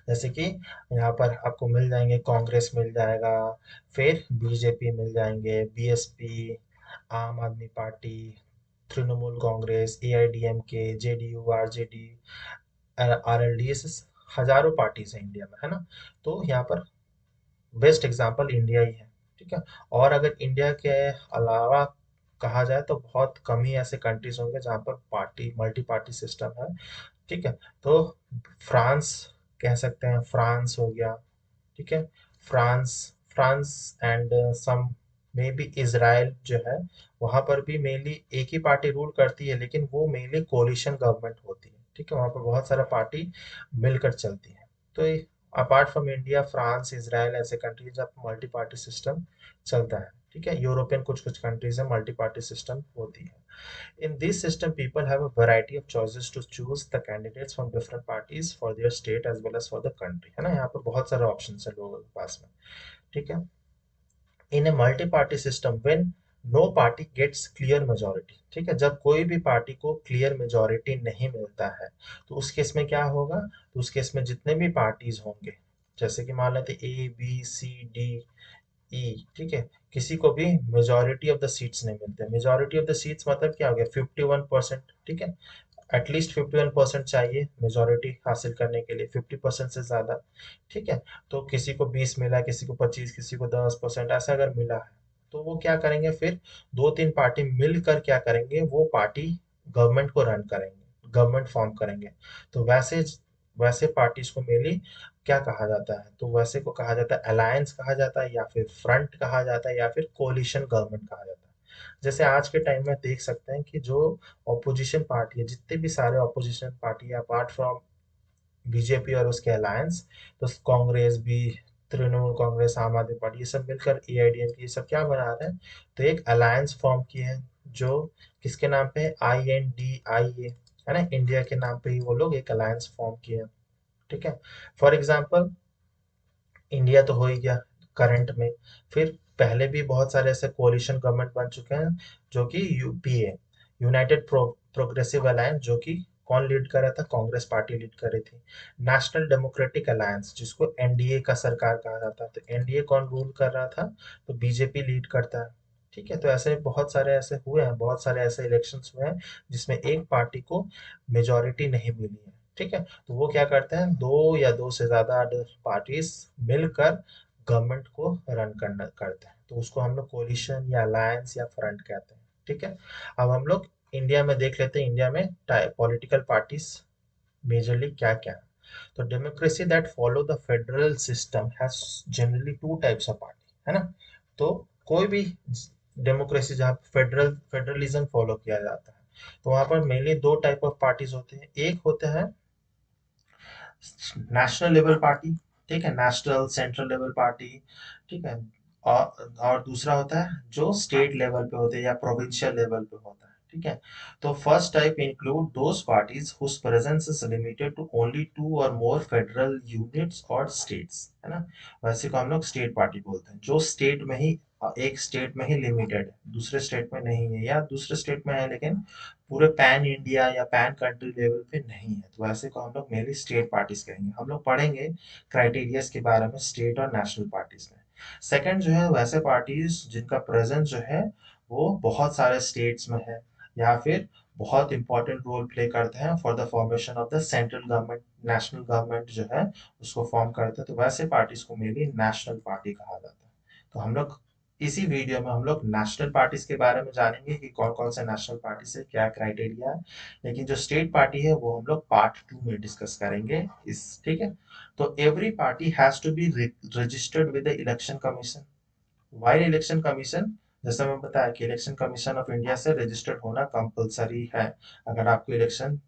जैसे कि यहाँ पर आपको मिल जाएंगे, कांग्रेस मिल जाएगा, फिर बीजेपी मिल जाएंगे, बीएसपी, आम आदमी party, Trinamool Congress, AIADMK, JDU, RJD, RLD, ऐसे हजारों पार्टीज हैं इंडिया में, है ना। तो यहाँ पर बेस्ट एग्जांपल इंडिया ही है। ठीक है, और अगर इंडिया के अलावा कहा जाए तो बहुत कम ही ऐसे कंट्रीज होंगे जहाँ पर पार्टी मल्टी पार्टी सिस्टम है। ठीक है, तो फ्रांस कह सकते हैं, फ्रांस हो गया। ठीक है, France, France and some maybe Israel जो है, वहां पर भी मेनली एक ही पार्टी रूल करती है, लेकिन वो मेनली कोलिशन गवर्नमेंट होती है। ठीक है, वहां पर बहुत सारा पार्टी मिलकर चलती है। तो apart from India, France, Israel ऐसे कंट्रीज जहाँ मल्टी पार्टी सिस्टम चलता है। ठीक है, यूरोपियन कुछ कुछ कंट्रीज में मल्टी पार्टी सिस्टम होती है। In this system, people have a variety of choices to choose the candidates from different parties for their state as well as for the country, है ना। यहाँ पर बहुत सारे ऑप्शन है लोगों के पास में। ठीक है, in a multi party system when no party gets clear majority. ठीक है, जब कोई भी पार्टी को क्लियर मेजोरिटी नहीं मिलता है, तो उस केस में क्या होगा, तो उस केस में जितने भी पार्टीज होंगे, जैसे कि मान लेते A B C D E, ठीक है, किसी को भी मेजोरिटी ऑफ द सीट्स नहीं मिलते। मेजोरिटी ऑफ द सीट्स मतलब क्या हो गया, 51%। ठीक है, एटलीस्ट 51% चाहिए मेजोरिटी हासिल करने के लिए, 50% से ज्यादा। ठीक है, तो किसी को 20 मिला, किसी को 25, किसी को 10%, ऐसा अगर मिला है, तो वो क्या करेंगे फिर, दो तीन पार्टी मिलकर क्या करेंगे, वो पार्टी गवर्नमेंट को रन करेंगे, गवर्नमेंट फॉर्म करेंगे। तो वैसे वैसे पार्टीज को मेनली क्या कहा जाता है, तो वैसे को कहा जाता है अलायंस कहा जाता है, या फिर फ्रंट कहा जाता है, या फिर कोलिशन गवर्नमेंट कहा जाता है। जैसे आज के टाइम में देख सकते हैं कि जो ऑपोजिशन पार्टी है, जितने भी सारे ऑपोजिशन पार्टी है अपार्ट फ्रॉम बीजेपी और उसके अलायंस, तो कांग्रेस भी, तृणमूल कांग्रेस, आम आदमी पार्टी, ये सब मिलकर एआईडीएम की, ये सब क्या बना रहे हैं, तो एक अलायंस फॉर्म किए हैं, जो किसके नाम पे है, INDIA, है ना, इंडिया के नाम पे ही वो लोग एक अलायंस फॉर्म किए हैं। ठीक है। फॉर एग्जाम्पल इंडिया तो हो ही गया करंट में, फिर पहले भी बहुत सारे ऐसे कोalition गवर्नमेंट बन चुके हैं, जो कि यूपीए, यूनाइटेड प्रोग्रेसिव अलायंस, जो कि कौन लीड कर रहा था, कांग्रेस पार्टी लीड कर रही थी। नेशनल डेमोक्रेटिक अलायंस, जिसको एनडीए का सरकार कहा जाता है, तो एनडीए कौन रूल कर रहा था, तो बीजेपी लीड करता है। ठीक है, तो ऐसे बहुत सारे ऐसे हुए हैं, बहुत सारे ऐसे इलेक्शंस हुए हैं जिसमें एक पार्टी को मेजोरिटी नहीं मिली है। ठीक है, तो वो क्या करते हैं, दो या दो से ज्यादा पार्टीज मिलकर गवर्नमेंट को रन करना करते हैं, तो उसको हम लोग कोलिशन या अलायंस या फ्रंट कहते हैं। ठीक है, अब हम लोग इंडिया में देख लेते हैं, इंडिया में पॉलिटिकल पार्टीज मेजरली क्या क्या है। तो democracy that follow the federal system has generally two types of party, है ना। तो कोई भी डेमोक्रेसी जहाँ फेडरलिज्म फॉलो किया जाता है, तो वहां पर मेनली दो टाइप ऑफ पार्टीज होते हैं। एक होते हैं नेशनल लेवल पार्टी, ठीक है, नेशनल सेंट्रल लेवल पार्टी, ठीक है। और दूसरा होता है जो स्टेट लेवल पे होते हैं या प्रोविंशियल लेवल पे होता है। ठीक है, तो first type include those parties whose presence is limited to only two or more federal units or states, है ना। वैसे को हम लोग स्टेट पार्टी बोलते हैं, जो स्टेट में ही एक स्टेट में ही लिमिटेड है, दूसरे स्टेट में नहीं है, या दूसरे स्टेट में है लेकिन पूरे पैन इंडिया या पैन कंट्री लेवल पे नहीं है, तो ऐसे को हम लोग मेनली स्टेट पार्टीज कहेंगे। हम लोग पढ़ेंगे क्राइटेरियाज के बारे में स्टेट और नेशनल पार्टीज में। सेकंड जो है वैसे पार्टीज जिनका प्रेजेंस जो है वो बहुत सारे स्टेट्स में है, या फिर बहुत इंपॉर्टेंट रोल प्ले करते हैं for the formation of the central government, national government जो है उसको फॉर्म करते हैं, तो वैसे पार्टीज को मेनली नेशनल पार्टी कहा जाता है। तो हम लोग इसी वीडियो में हम लोग नेशनल पार्टीज के बारे में जानेंगे कि कौन कौन से नेशनल पार्टी से क्या क्राइटेरिया है, लेकिन जो स्टेट पार्टी है वो हम लोग पार्ट 2 में डिस्कस करेंगे इस, ठीक है। तो every party has to be registered with the election commission, while election commission, जैसा मैं बताया कि इलेक्शन कमीशन ऑफ इंडिया से रजिस्टर्ड होना कंपलसरी है अगर आपको इलेक्शन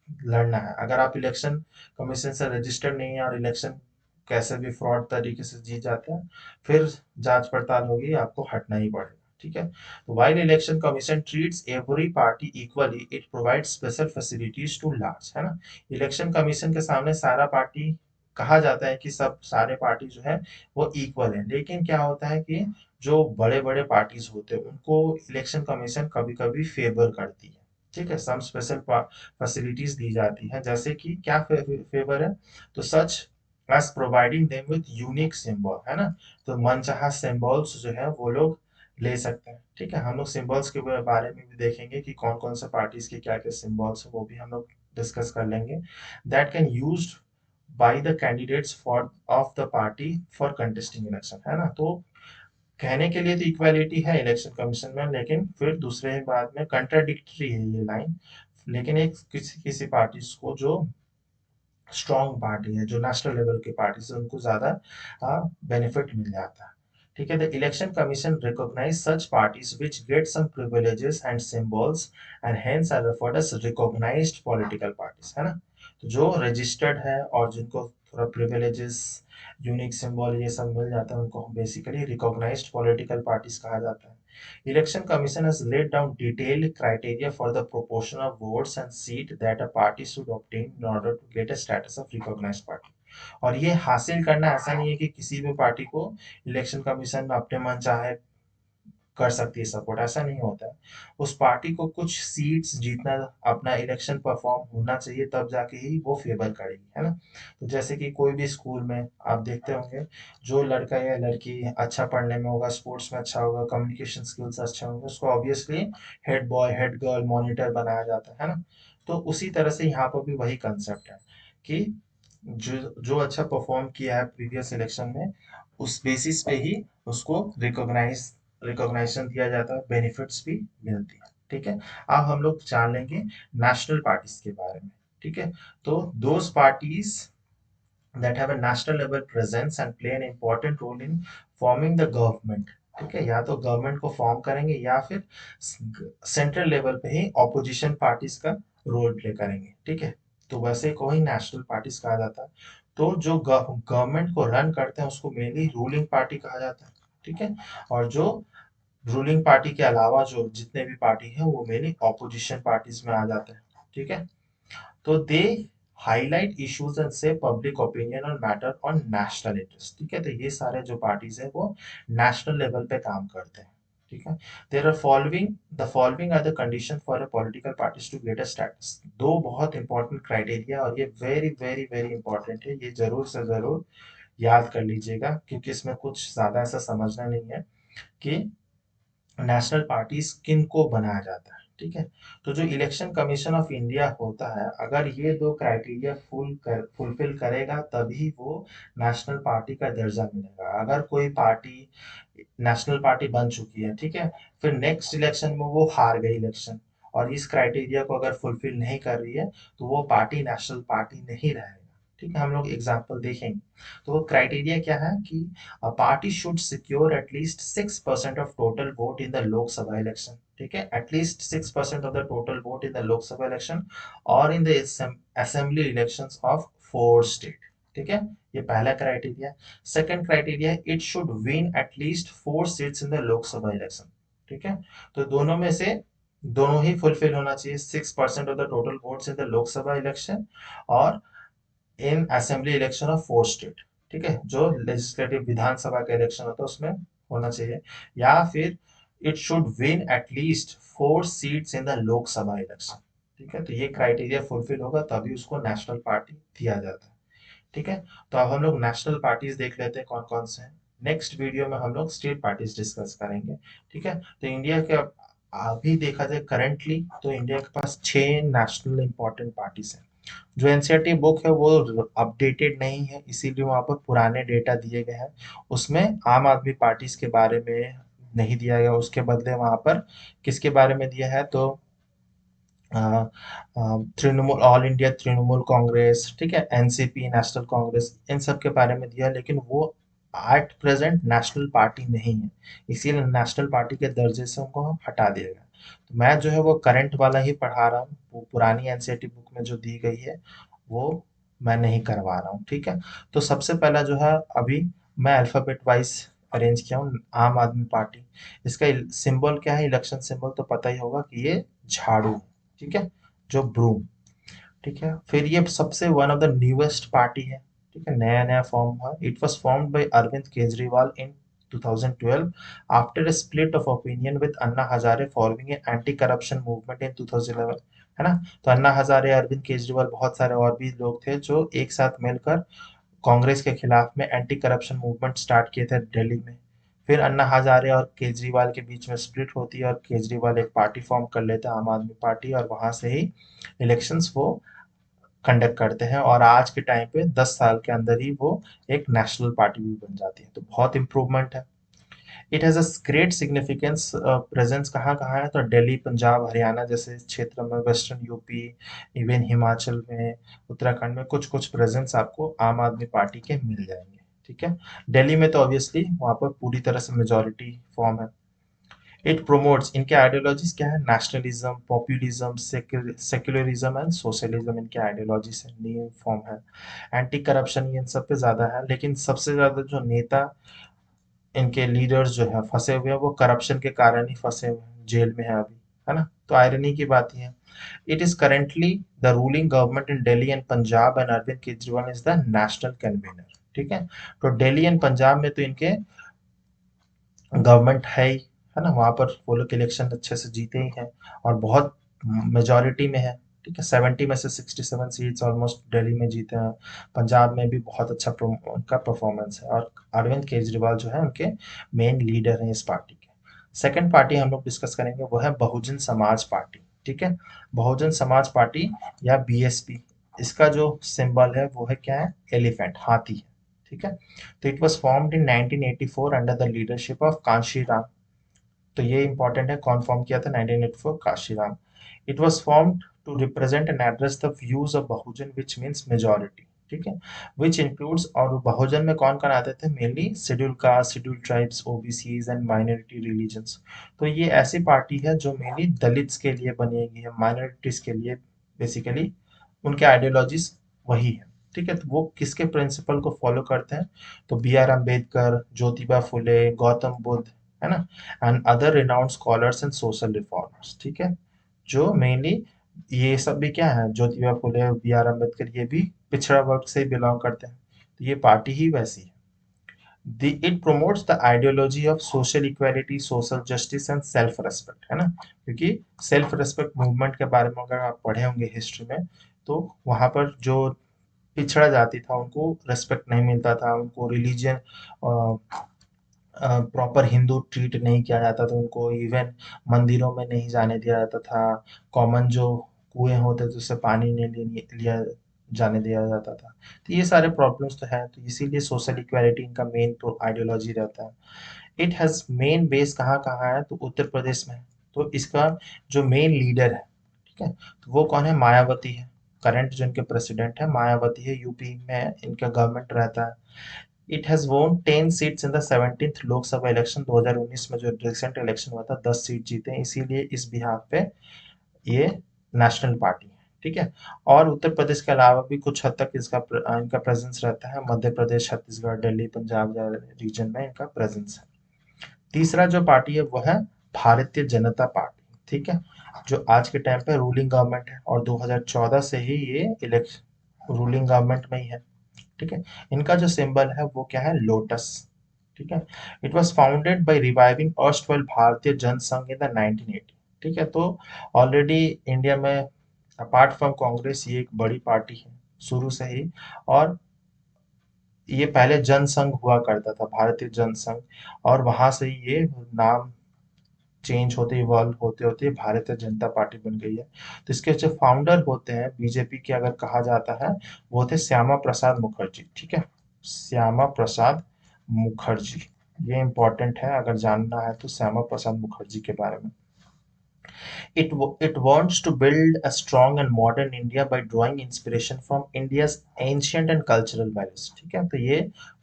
लड़ना है। अगर आप इलेक्शन कमीशन से रजिस्टर्ड नहीं है और इलेक्शन कैसे भी फ्रॉड तरीके से जीत जाते हैं, फिर जांच पड़ताल होगी, आपको हटना ही पड़ेगा। ठीक है, तो while election commission treats every party equally, it provide special facilities to large, है ना। इलेक्शन कमीशन के सामने सारा पार्टी कहा जाता है कि सब सारे पार्टी जो है वो इक्वल है, लेकिन क्या होता है कि जो बड़े बड़े पार्टीज होते हैं उनको इलेक्शन कमीशन कभी कभी फेवर करती है। ठीक है, सम स्पेशल फैसिलिटीज दी जाती हैं, जैसे कि क्या फेवर है, तो such as providing them with unique symbol, है ना। तो मनचाहा सिंबल्स जो है वो लोग ले सकते हैं। ठीक है, हम लोग सिंबल्स के बारे में भी देखेंगे कि कौन कौन से पार्टीज के क्या क्या सिंबल्स है, वो भी हम लोग डिस्कस कर लेंगे। That can used by the candidates for of the party for contesting election, है ना। तो कहने के लिए तो इक्वालिटी है इलेक्शन कमीशन में, लेकिन फिर दूसरे बाद में कंट्राडिक्टरी है ये लाइन। लेकिन एक किसी किसी पार्टी को जो स्ट्रॉन्ग पार्टी है, जो नेशनल लेवल की पार्टी से, उनको ज्यादा बेनिफिट मिल जाता है। ठीक है, the election commission recognise such parties which get some privileges and symbols and hence are referred as recognised political parties, है ना। तो जो रजिस्टर्ड है और जिनको थोड़ा प्रिविलेजेस, यूनिक सिंबल ये सब मिल जाता है, उनको बेसिकली रिकॉग्नाइज्ड पॉलिटिकल पार्टीज कहा जाता है। Election Commission has laid down detailed criteria for the proportion of votes and seat that a party should obtain in order to get a status of recognized party. और ये हासिल करना ऐसा नहीं है कि किसी भी पार्टी को इलेक्शन कमीशन अपने मन चाहे कर सकती है सपोर्ट, ऐसा नहीं होता है। उस पार्टी को कुछ सीट्स जीतना, अपना इलेक्शन परफॉर्म होना चाहिए, तब जाके ही वो फेवर करेगी, है ना। तो जैसे कि कोई भी स्कूल में आप देखते होंगे, जो लड़का या लड़की अच्छा पढ़ने में होगा, स्पोर्ट्स में अच्छा होगा, कम्युनिकेशन स्किल्स अच्छे होंगे, उसको obviously head boy, head girl, monitor बनाया जाता है ना। तो उसी तरह से यहाँ पर भी वही कंसेप्ट है कि जो जो अच्छा परफॉर्म किया है प्रीवियस इलेक्शन में, उस बेसिस पे ही उसको रिकॉग्नाइजेशन दिया जाता है, बेनिफिट्स भी मिलती है। ठीक है, अब हम लोग जान लेंगे नेशनल पार्टीज के बारे में। ठीक है, तो those parties that have a national level presence and play an important role in forming the government। ठीक है, या तो गवर्नमेंट को फॉर्म करेंगे या फिर सेंट्रल लेवल पे ही ऑपोजिशन पार्टीज का रोल प्ले करेंगे। ठीक है, तो वैसे को ही नेशनल पार्टीज कहा जाता है। तो जो गवर्नमेंट को रन करते हैं उसको मेनली रूलिंग पार्टी कहा जाता है। ठीक है, और जो रूलिंग पार्टी के अलावा जो जितने भी पार्टी है वो मेनली ऑपोजिशन पार्टीज में आ जाते हैं। ठीक है, तो दे हाईलाइट इश्यूज एंड से public opinion on matter on national interest. ठीक है, तो ये सारे जो पार्टीज है वो नेशनल लेवल पे काम करते हैं। ठीक है, there are following the following are the condition for a political parties to get a status. दो बहुत इंपॉर्टेंट क्राइटेरिया, और ये वेरी वेरी वेरी इंपॉर्टेंट है, ये जरूर से जरूर याद कर लीजिएगा, क्योंकि इसमें कुछ ज्यादा ऐसा समझना नहीं है कि नेशनल पार्टीज किन को बनाया जाता है। ठीक है, तो जो इलेक्शन कमीशन ऑफ इंडिया होता है, अगर ये दो क्राइटेरिया फुलफिल करेगा तभी वो नेशनल पार्टी का दर्जा मिलेगा। अगर कोई पार्टी नेशनल पार्टी बन चुकी है, ठीक है, फिर नेक्स्ट इलेक्शन में वो हार गई इलेक्शन, और इस क्राइटेरिया को अगर फुलफिल नहीं कर रही है, तो वो पार्टी नेशनल पार्टी नहीं रहेगा। ठीक है, हम लोग एग्जाम्पल देखेंगे। तो वो क्राइटेरिया क्या है कि a party should secure at least 6% of total vote in the Lok Sabha election. ठीक है, at least 6% of the total vote in the Lok Sabha election or in the assembly elections of 4 state. ठीक है, ये पहला criteria. Second criteria, it should win at least 4 seats in the लोक सभा election. ठीक है, तो दोनों में से दोनों ही फुलफिल होना चाहिए, 6% of the total votes in the Lok Sabha election और in assembly election of 4 state. ठीक है, जो लेजिस्लेटिव विधानसभा का इलेक्शन होता है उसमें होना चाहिए। या फिर it should win at least 4 seats in the Lok Sabha election. ठीक है, तो ये क्राइटेरिया फुलफिल होगा तभी उसको नेशनल पार्टी दिया जाता है। ठीक है, तो अब हम लोग नेशनल पार्टीज देख लेते हैं कौन कौन से हैं। नेक्स्ट वीडियो में हम लोग स्टेट पार्टीज डिस्कस करेंगे। ठीक है, तो इंडिया के अभी देखा जाए करंटली, तो इंडिया के पास 6 नेशनल इंपॉर्टेंट पार्टीज हैं। जो एनसीईआरटी बुक है वो अपडेटेड नहीं है, इसीलिए वहाँ पर पुराने डेटा दिए गए हैं। उसमें आम आदमी पार्टीज के बारे में नहीं दिया गया, उसके बदले वहाँ पर किसके बारे में दिया है, तो तृणमूल, ऑल इंडिया तृणमूल कांग्रेस, ठीक है, एनसीपी नेशनल कांग्रेस, इन सब के बारे में दिया, लेकिन वो एट प्रेजेंट नेशनल पार्टी नहीं है, इसीलिए नेशनल पार्टी के दर्जे से उनको हम हटा दिया गया। तो मैं जो है वो करंट वाला ही पढ़ा रहा हूँ, वो पुरानी एनसीईआरटी बुक में जो दी गई है वो मैं नहीं करवा रहा हूँ। ठीक है, तो सबसे पहला जो है, अभी मैं अल्फाबेट वाइज अरेंज किया हूँ, आम आदमी पार्टी। इसका सिंबल क्या है, इलेक्शन सिंबल तो पता ही होगा कि ये झाड़ू है। ठीक है, जो ब्रूम। ठीक है, फिर ये सबसे one of the newest party है। ठीक है, नया नया फॉर्म हुआ, it was formed by Arvind Kejriwal in 2012 after a split of opinion with Anna Hazare following an anti corruption movement in 2011। है ना, तो अन्ना हजारे, अरविंद केजरीवाल, बहुत सारे और भी लोग थे जो एक साथ मिलकर कांग्रेस के खिलाफ में एंटी करप्शन मूवमेंट स्टार्ट किए थे दिल्ली में। फिर अन्ना हजारे और केजरीवाल के बीच में स्प्लिट होती है और केजरीवाल एक पार्टी फॉर्म कर लेते हैं, आम आदमी पार्टी, और वहां से ही इलेक्शंस वो कंडक्ट करते हैं, और आज के टाइम पे 10 साल के अंदर ही वो एक नेशनल पार्टी भी बन जाती है। तो बहुत इंप्रूवमेंट है। It has a great significance, presence कहाँ कहाँ है, तो दिल्ली, पंजाब, हरियाणा जैसे क्षेत्र में, वेस्टर्न यूपी, इवन हिमाचल में, उत्तराखंड में कुछ कुछ प्रेजेंस आपको आम आदमी पार्टी के मिल जाएंगे। ठीक है, दिल्ली में तो ऑब्वियसली वहां पर पूरी तरह से मेजोरिटी फॉर्म है। इट प्रोमोट्स, इनके आइडियोलॉजीज क्या है, nationalism, populism, secularism and socialism, इनके आइडियोलॉजीज है, न्यू फॉर्म है। एंटी करप्शन ये इन सब पे ज्यादा है, लेकिन सबसे ज्यादा जो नेता, इनके लीडर्स जो है फंसे हुए हैं, वो करप्शन के कारण ही फंसे हुए हैं, जेल में है अभी। है ना, तो आयरनी की बात ये है। It is currently the ruling government in Delhi and Punjab, and Arvind Kejriwal is the national convener. ठीक है, तो दिल्ली एंड पंजाब में तो इनके गवर्नमेंट है ही, है ना, वहां पर वो लोग इलेक्शन अच्छे से जीते ही हैं, और बहुत मेजोरिटी में है। ठीक है, 70 में से 67 सीट्स ऑलमोस्ट दिल्ली में जीते हैं। पंजाब में भी बहुत अच्छा उनका परफॉर्मेंस है, और अरविंद केजरीवाल जो है उनके मेन लीडर हैं इस पार्टी के। सेकंड पार्टी हम लोग डिस्कस करेंगे, वो है बहुजन समाज पार्टी। ठीक है, बहुजन समाज पार्टी या बीएसपी, इसका जो सिंबल है वो है क्या है, एलिफेंट, हाथी है। ठीक है, तो it was formed in 1984 under the leadership of Kanshiram. तो ये इंपॉर्टेंट है, कौन फॉर्म किया था, 1984, Kanshiram. It was formed to represent and address the views of Bahujan which means majority. ठीक है, विच इंक्लूड्स, और बहुजन में कौन कौन आते थे, mainly schedule caste, schedule tribes, OBCs and minority religions. तो ये ऐसी पार्टी है जो मेनली दलित्स के लिए बनी है, माइनॉरिटीज के लिए, बेसिकली उनके आइडियोलॉजीज वही है। ठीक है, तो वो किसके प्रिंसिपल को फॉलो करते हैं, तो बी आर अम्बेडकर, ज्योतिबा फुले, गौतम बुद्ध, है ना, and other renowned scholars and social reformers. ठीक है, जो मेनली ये सब भी क्या है, ज्योतिबा फुले, बी आर अम्बेडकर, ये भी पिछड़ा वर्ग से बिलोंग करते हैं। तो ये पार्टी ही वैसी है। It promotes the ideology of social equality, social justice and self respect, है ना। क्योंकि सेल्फ रेस्पेक्ट मूवमेंट के बारे में अगर आप पढ़े होंगे हिस्ट्री में, तो वहां पर जो पिछड़ा जाति था उनको रेस्पेक्ट नहीं मिलता था, उनको रिलीजियन प्रॉपर हिंदू ट्रीट नहीं किया जाता था, उनको इवन मंदिरों में नहीं जाने दिया जाता था, कॉमन जो कुएं होते थे उससे पानी नहीं लिया जाने दिया जाता था। तो ये सारे प्रॉब्लम्स तो है, तो इसीलिए सोशल इक्वालिटी इनका मेन तो आइडियोलॉजी रहता है। इट हैज मेन बेस कहाँ कहाँ है, तो उत्तर प्रदेश में है। तो इसका जो मेन लीडर है, ठीक है, तो वो कौन है, मायावती है। करंट जो इनके प्रेसिडेंट है मायावती है, यूपी में इनका गवर्नमेंट रहता है। इट हैज वोन 10 seats in the 17th Lok Sabha election, 2019 में जो रिसेंट इलेक्शन हुआ था 10 सीट जीते हैं, इसीलिए इस बिहाफ पे ये नेशनल पार्टी है, ठीक है। और उत्तर प्रदेश के अलावा भी कुछ हद तक इनका प्रेजेंस रहता है, मध्य प्रदेश, छत्तीसगढ़, दिल्ली, पंजाब रीजन में इनका प्रेजेंस है। तीसरा जो पार्टी है वो है भारतीय जनता पार्टी, ठीक है, जो आज के टाइम पे रूलिंग गवर्नमेंट है और 2014 से ही ये इलेक्शन रूलिंग गवर्नमेंट में ही है, ठीक है। इनका जो सिंबल है वो क्या है, लोटस, ठीक है। It was founded by reviving erstwhile भारतीय जनसंघ इन द 1980, ठीक है। तो ऑलरेडी इंडिया में अपार्ट फ्रॉम कांग्रेस ये एक बड़ी पार्टी है शुरू से ही। और ये पहले जनसंघ हुआ करता था, भारतीय जनसंघ, और वहां से ही ये नाम चेंज होते, इवॉल्व होते होते भारतीय जनता पार्टी बन गई है। तो इसके जो फाउंडर होते हैं बीजेपी के अगर कहा जाता है, वो थे श्यामा प्रसाद मुखर्जी, ठीक है, श्यामा प्रसाद मुखर्जी। ये इंपॉर्टेंट है अगर जानना है तो श्यामा प्रसाद मुखर्जी के बारे में। It wants to build a strong and modern India by drawing inspiration from India's ancient and cultural values, ठीक है। तो ये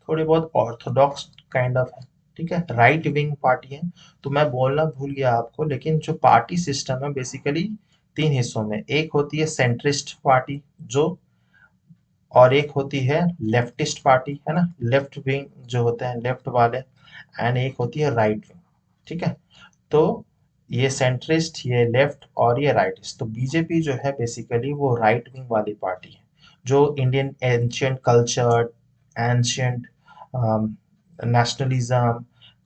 थोड़ी बहुत ऑर्थोडॉक्स काइंड ऑफ है, ठीक है, राइट विंग पार्टी है। तो मैं बोलना भूल गया आपको, लेकिन जो पार्टी सिस्टम है बेसिकली तीन हिस्सों में, एक होती है सेंट्रिस्ट पार्टी जो, और एक होती है लेफ्टिस्ट पार्टी, है ना, लेफ्ट विंग जो होते हैं लेफ्ट वाले, एंड एक होती है राइट विंग, ठीक है। तो ये सेंट्रिस्ट, ये लेफ्ट और ये राइटिस्ट। तो बीजेपी जो है बेसिकली वो राइट विंग वाली पार्टी है, जो Indian ancient culture, ancient nationalism,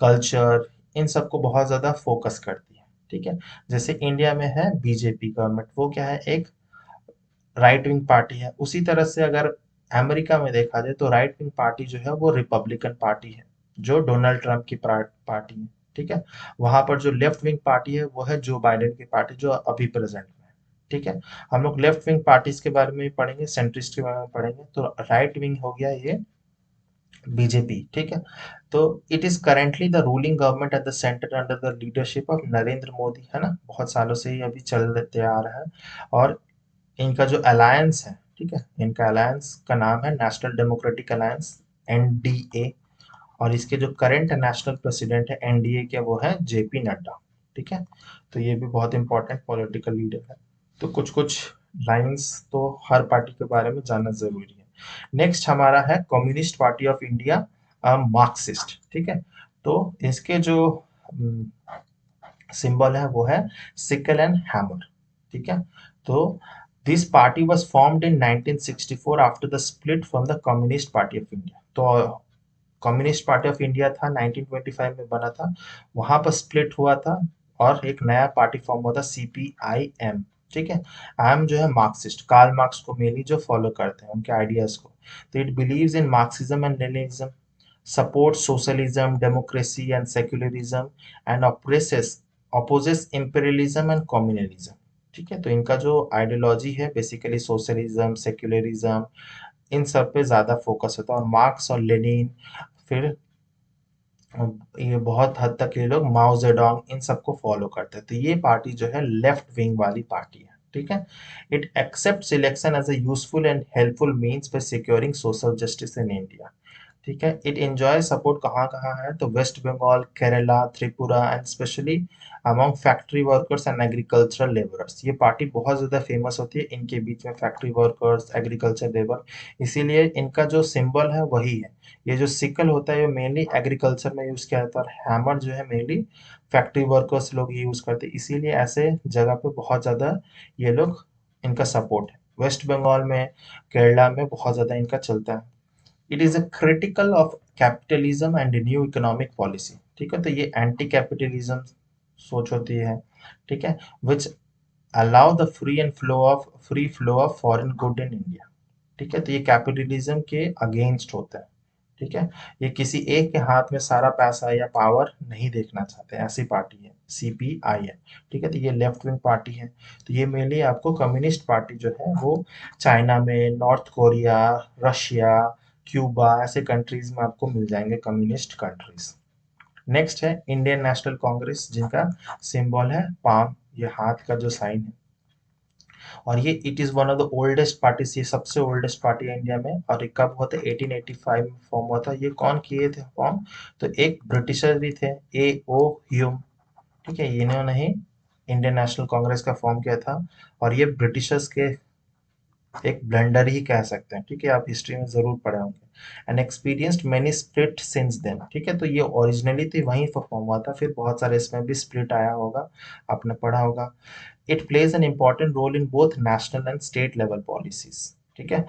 culture, इन सबको बहुत ज़्यादा फोकस करती है, ठीक है। जैसे इंडिया में है बीजेपी गवर्नमेंट, वो क्या है, एक राइट विंग पार्टी है। उसी तरह से अगर अमेरिका में देखा जाए तो राइट विंग पार्टी जो है वो रिपब्लिकन पार्टी है, जो डोनाल्ड ट्रंप की पार्टी है, ठीक है। वहां पर जो लेफ्ट विंग पार्टी है वो है जो बाइडेन की पार्टी, जो अभी प्रेजेंट में है, ठीक है। हम लोग लेफ्ट विंग पार्टीज के बारे में भी पढ़ेंगे, सेंट्रिस्ट के बारे में पढ़ेंगे। तो राइट विंग हो गया ये बीजेपी, ठीक है। तो it is currently the ruling government at the centre under the leadership of Narendra Modi, है ना, बहुत सालों से ही अभी चलते आ रहा है। और इनका जो अलायंस है, ठीक है, इनका अलायंस का नाम है नेशनल डेमोक्रेटिक अलायंस, एनडीए। और इसके जो करंट नेशनल प्रेसिडेंट है एनडीए के, वो है जेपी नड्डा, ठीक है। तो ये भी बहुत इंपॉर्टेंट पॉलिटिकल लीडर है। तो कुछ कुछ लाइंस तो हर पार्टी के बारे में जानना जरूरी है। नेक्स्ट हमारा है communist party of India, Marxist, ठीक है। तो इसके जो सिंबल है वो है सिकल एंड हैमर, ठीक है। तो this party was formed in 1964 after the split from the communist party of India. तो कम्युनिस्ट पार्टी ऑफ इंडिया था 1925 में बना था, वहां पर स्प्लिट हुआ था और एक नया पार्टी फॉर्म हुआ था सीपीआईएम, ठीक है। एम जो है मार्क्सिस्ट, कार्ल मार्क्स को मेनली जो फॉलो करते हैं उनके आइडियाज को। तो it believes in Marxism and Leninism, supports socialism, democracy, and secularism, and opposes imperialism and communalism, ठीक है। तो इनका जो आइडियोलॉजी है बेसिकली सोशलिज्म, सेक्युलरिज्म, इन सब पे ज़्यादा फोकस होता है। और मार्क्स और लेनिन, फिर ये बहुत हद तक ये लोग माओ जेडोंग, इन सबको फॉलो करते हैं। तो ये पार्टी जो है लेफ्ट विंग वाली पार्टी है, ठीक है। It accept election as a useful and helpful means for securing social justice in India, ठीक है। इट एंजॉय सपोर्ट कहाँ कहाँ है, तो West Bengal, Kerala, Tripura, and specially among factory workers and agricultural labourers. ये पार्टी बहुत ज़्यादा फेमस होती है इनके बीच में, फैक्ट्री वर्कर्स, एग्रीकल्चर लेबर, इसीलिए इनका जो सिंबल है वही है। ये जो सिकल होता है ये मेनली एग्रीकल्चर में यूज़ किया जाता है, और हैमर जो है मेनली फैक्ट्री वर्कर्स लोग यूज़ करते हैं, इसीलिए ऐसे जगह पे बहुत ज़्यादा ये लोग इनका सपोर्ट है। वेस्ट बंगाल में, केरला में बहुत ज़्यादा इनका चलता है। It is a critical of capitalism and new economic policy. ठीक है, तो ये एंटी कैपिटलिज्म सोच होती है। ठीक है, which allow the free flow of foreign good in India. ठीक है, तो ये कैपिटलिज्म के अगेंस्ट होता है। ठीक है, ये किसी एक के हाथ में सारा पैसा या पावर नहीं देखना चाहते, ऐसी पार्टी है सीपीआई है। ठीक है, तो ये लेफ्ट विंग पार्टी है। तो ये मेनली आपको कम्युनिस्ट पार्टी जो है वो चाइना में, नॉर्थ कोरिया, रशिया, क्यूबा ऐसे कंट्रीज में आपको मिल जाएंगे, कम्युनिस्ट कंट्रीज। नेक्स्ट है इंडियन नेशनल कांग्रेस, जिनका सिंबल है पाम, ये हाथ का जो साइन है। और ये it is one of the oldest parties, ये सबसे ओल्डेस्ट पार्टी है इंडिया में। और ये कब हुआ था? 1885 में फॉर्म हुआ था। ये कौन किए थे फॉर्म? तो एक ब्रिटिशर भी थे, ए ओ ह्यूम। ठीक है, इन्होंने ही इंडियन नेशनल कांग्रेस का फॉर्म किया था। और ये ब्रिटिशर्स के एक ब्लंडर ही कह सकते हैं। ठीक है, आप हिस्ट्री में जरूर पढ़े होंगे। And experienced many split since then. ठीक है, तो ये ओरिजिनली तो वहीं पर फॉर्म हुआ था, फिर बहुत सारे इसमें भी स्प्लिट आया होगा, आपने पढ़ा होगा। It plays an important role in both national and state level policies. ठीक है,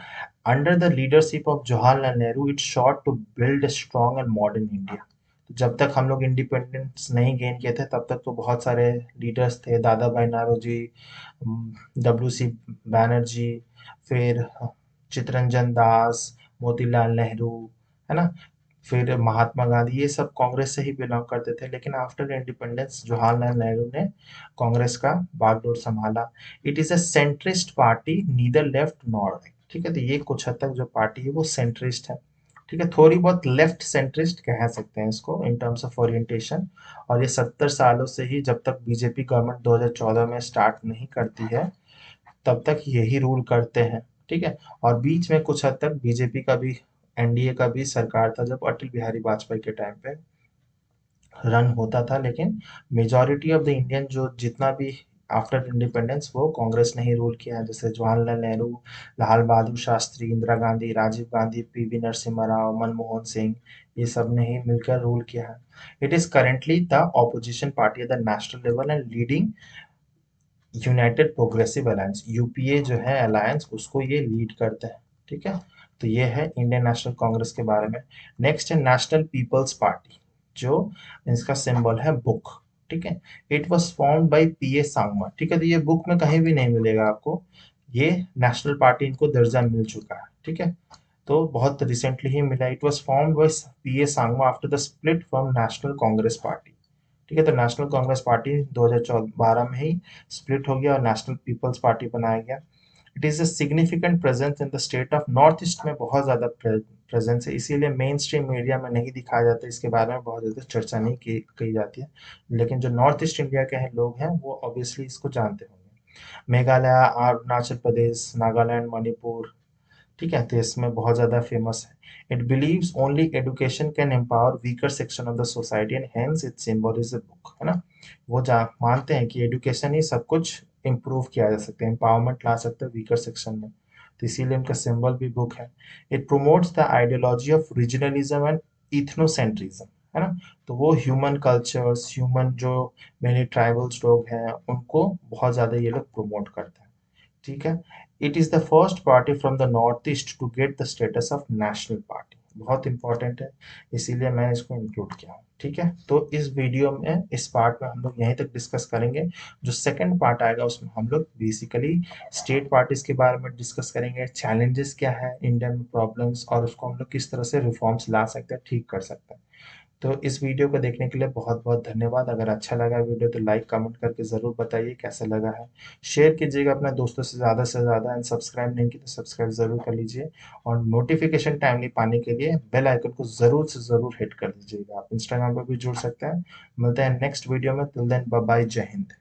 under the leadership of Jawaharlal Nehru it shot to build a strong and modern India. तो जब तक हम लोग इंडिपेंडेंस नहीं गेन किए थे तब तक तो बहुत सारे लीडर्स थे, दादा भाई नारोजी, डब्ल्यू सी बैनर्जी, फिर चित्तरंजन दास, मोतीलाल नेहरू, है ना, फिर महात्मा गांधी, ये सब कांग्रेस से ही बिलोंग करते थे। लेकिन आफ्टर इंडिपेंडेंस जवाहरलाल नेहरू ने कांग्रेस का बागडोर संभाला। It is a centrist party, neither left nor right. ठीक है, तो ये कुछ हद तक जो पार्टी है वो सेंट्रिस्ट है। ठीक है, थोड़ी बहुत लेफ्ट सेंट्रिस्ट कह सकते हैं इसको इन टर्म्स ऑफ ओरिएंटेशन। और ये 70 सालों से ही, जब तक बीजेपी गवर्नमेंट 2014 में स्टार्ट नहीं करती है तब तक यही रूल करते हैं। ठीक है, और बीच में कुछ हद तक बीजेपी का भी, एनडीए का भी सरकार था जब अटल बिहारी वाजपेयी के टाइम पे रन होता था। लेकिन मेजॉरिटी ऑफ द इंडियन जो जितना भी आफ्टर इंडिपेंडेंस वो कांग्रेस ने ही रूल किया है। जैसे जवाहरलाल नेहरू, लाल बहादुर शास्त्री, इंदिरा गांधी, राजीव गांधी, पीवी नरसिम्हा राव, मनमोहन सिंह, ये सब ने ही मिलकर रूल किया है। It is currently the opposition party at the national level and leading United progressive alliance, UPA जो है अलायंस, उसको ये लीड करता है। ठीक है, तो ये है इंडियन नेशनल कांग्रेस के बारे में। नेक्स्ट है नेशनल पीपल्स पार्टी, जो इसका सिंबल है बुक। ठीक है, इट वाज फॉर्म्ड बाय पीए सांगमा। ठीक है, तो ये बुक में कहीं भी नहीं मिलेगा आपको, ये नेशनल पार्टी इनको दर्जा मिल चुका है। ठीक है, तो बहुत रिसेंटली ही मिला। It was formed bye PA Sangma after the split from national Congress party. ठीक है, तो नेशनल कांग्रेस पार्टी 2012 में ही स्प्लिट हो गया और नेशनल पीपल्स पार्टी बनाया गया। It is a significant presence in the state of north east में, बहुत ज़्यादा प्रेजेंस है, इसीलिए मेन स्ट्रीम मीडिया में नहीं दिखाया जाता, इसके बारे में बहुत ज़्यादा चर्चा नहीं की जाती है। लेकिन जो नॉर्थ ईस्ट इंडिया के हैं लोग हैं वो ऑब्वियसली इसको जानते होंगे। मेघालय, अरुणाचल प्रदेश, नागालैंड, मणिपुर, ठीक है, तो इसमें बहुत ज़्यादा फेमस है। It beliefs only education can empower weaker section of the society and hence it's symbol is a book, है ना। वो जा मानते हैं कि एजुकेशन ही सब कुछ इम्प्रूव किया जा सकता है, एम्पावरमेंट ला सकते हैं वीकर सेक्शन में, तो इसीलिए इनका सिंबल भी बुक है। It promotes the ideology of regionalism and ethnocentrism, है ना। तो वो ह्यूमन कल्चर्स, ह्यूमन जो मेनी ट्राइबल्स लोग हैं उनको बहुत ज़्यादा ये लोग प्रोमोट करते हैं। ठीक है, it is the first party from the north east to get the status of national party, बहुत इंपॉर्टेंट है, इसीलिए मैं इसको इंक्लूड किया हूँ। ठीक है, तो इस वीडियो में, इस पार्ट में हम लोग यहीं तक डिस्कस करेंगे। जो सेकंड पार्ट आएगा उसमें हम लोग बेसिकली स्टेट पार्टीज के बारे में डिस्कस करेंगे, चैलेंजेस क्या है इंडिया में, प्रॉब्लम्स, और उसको हम लोग किस तरह से रिफॉर्म्स ला सकते हैं, ठीक कर सकते हैं। तो इस वीडियो को देखने के लिए बहुत बहुत धन्यवाद। अगर अच्छा लगा वीडियो तो लाइक कमेंट करके ज़रूर बताइए कैसा लगा है। शेयर कीजिएगा अपने दोस्तों से ज़्यादा एंड सब्सक्राइब नहीं की तो सब्सक्राइब ज़रूर कर लीजिए। और नोटिफिकेशन टाइमली पाने के लिए बेल आइकन को ज़रूर से ज़रूर हिट कर दीजिएगा। आप इंस्टाग्राम पर भी जुड़ सकते हैं। मिलते हैं नेक्स्ट वीडियो में, टिल देन बाय बाय, जय हिंद।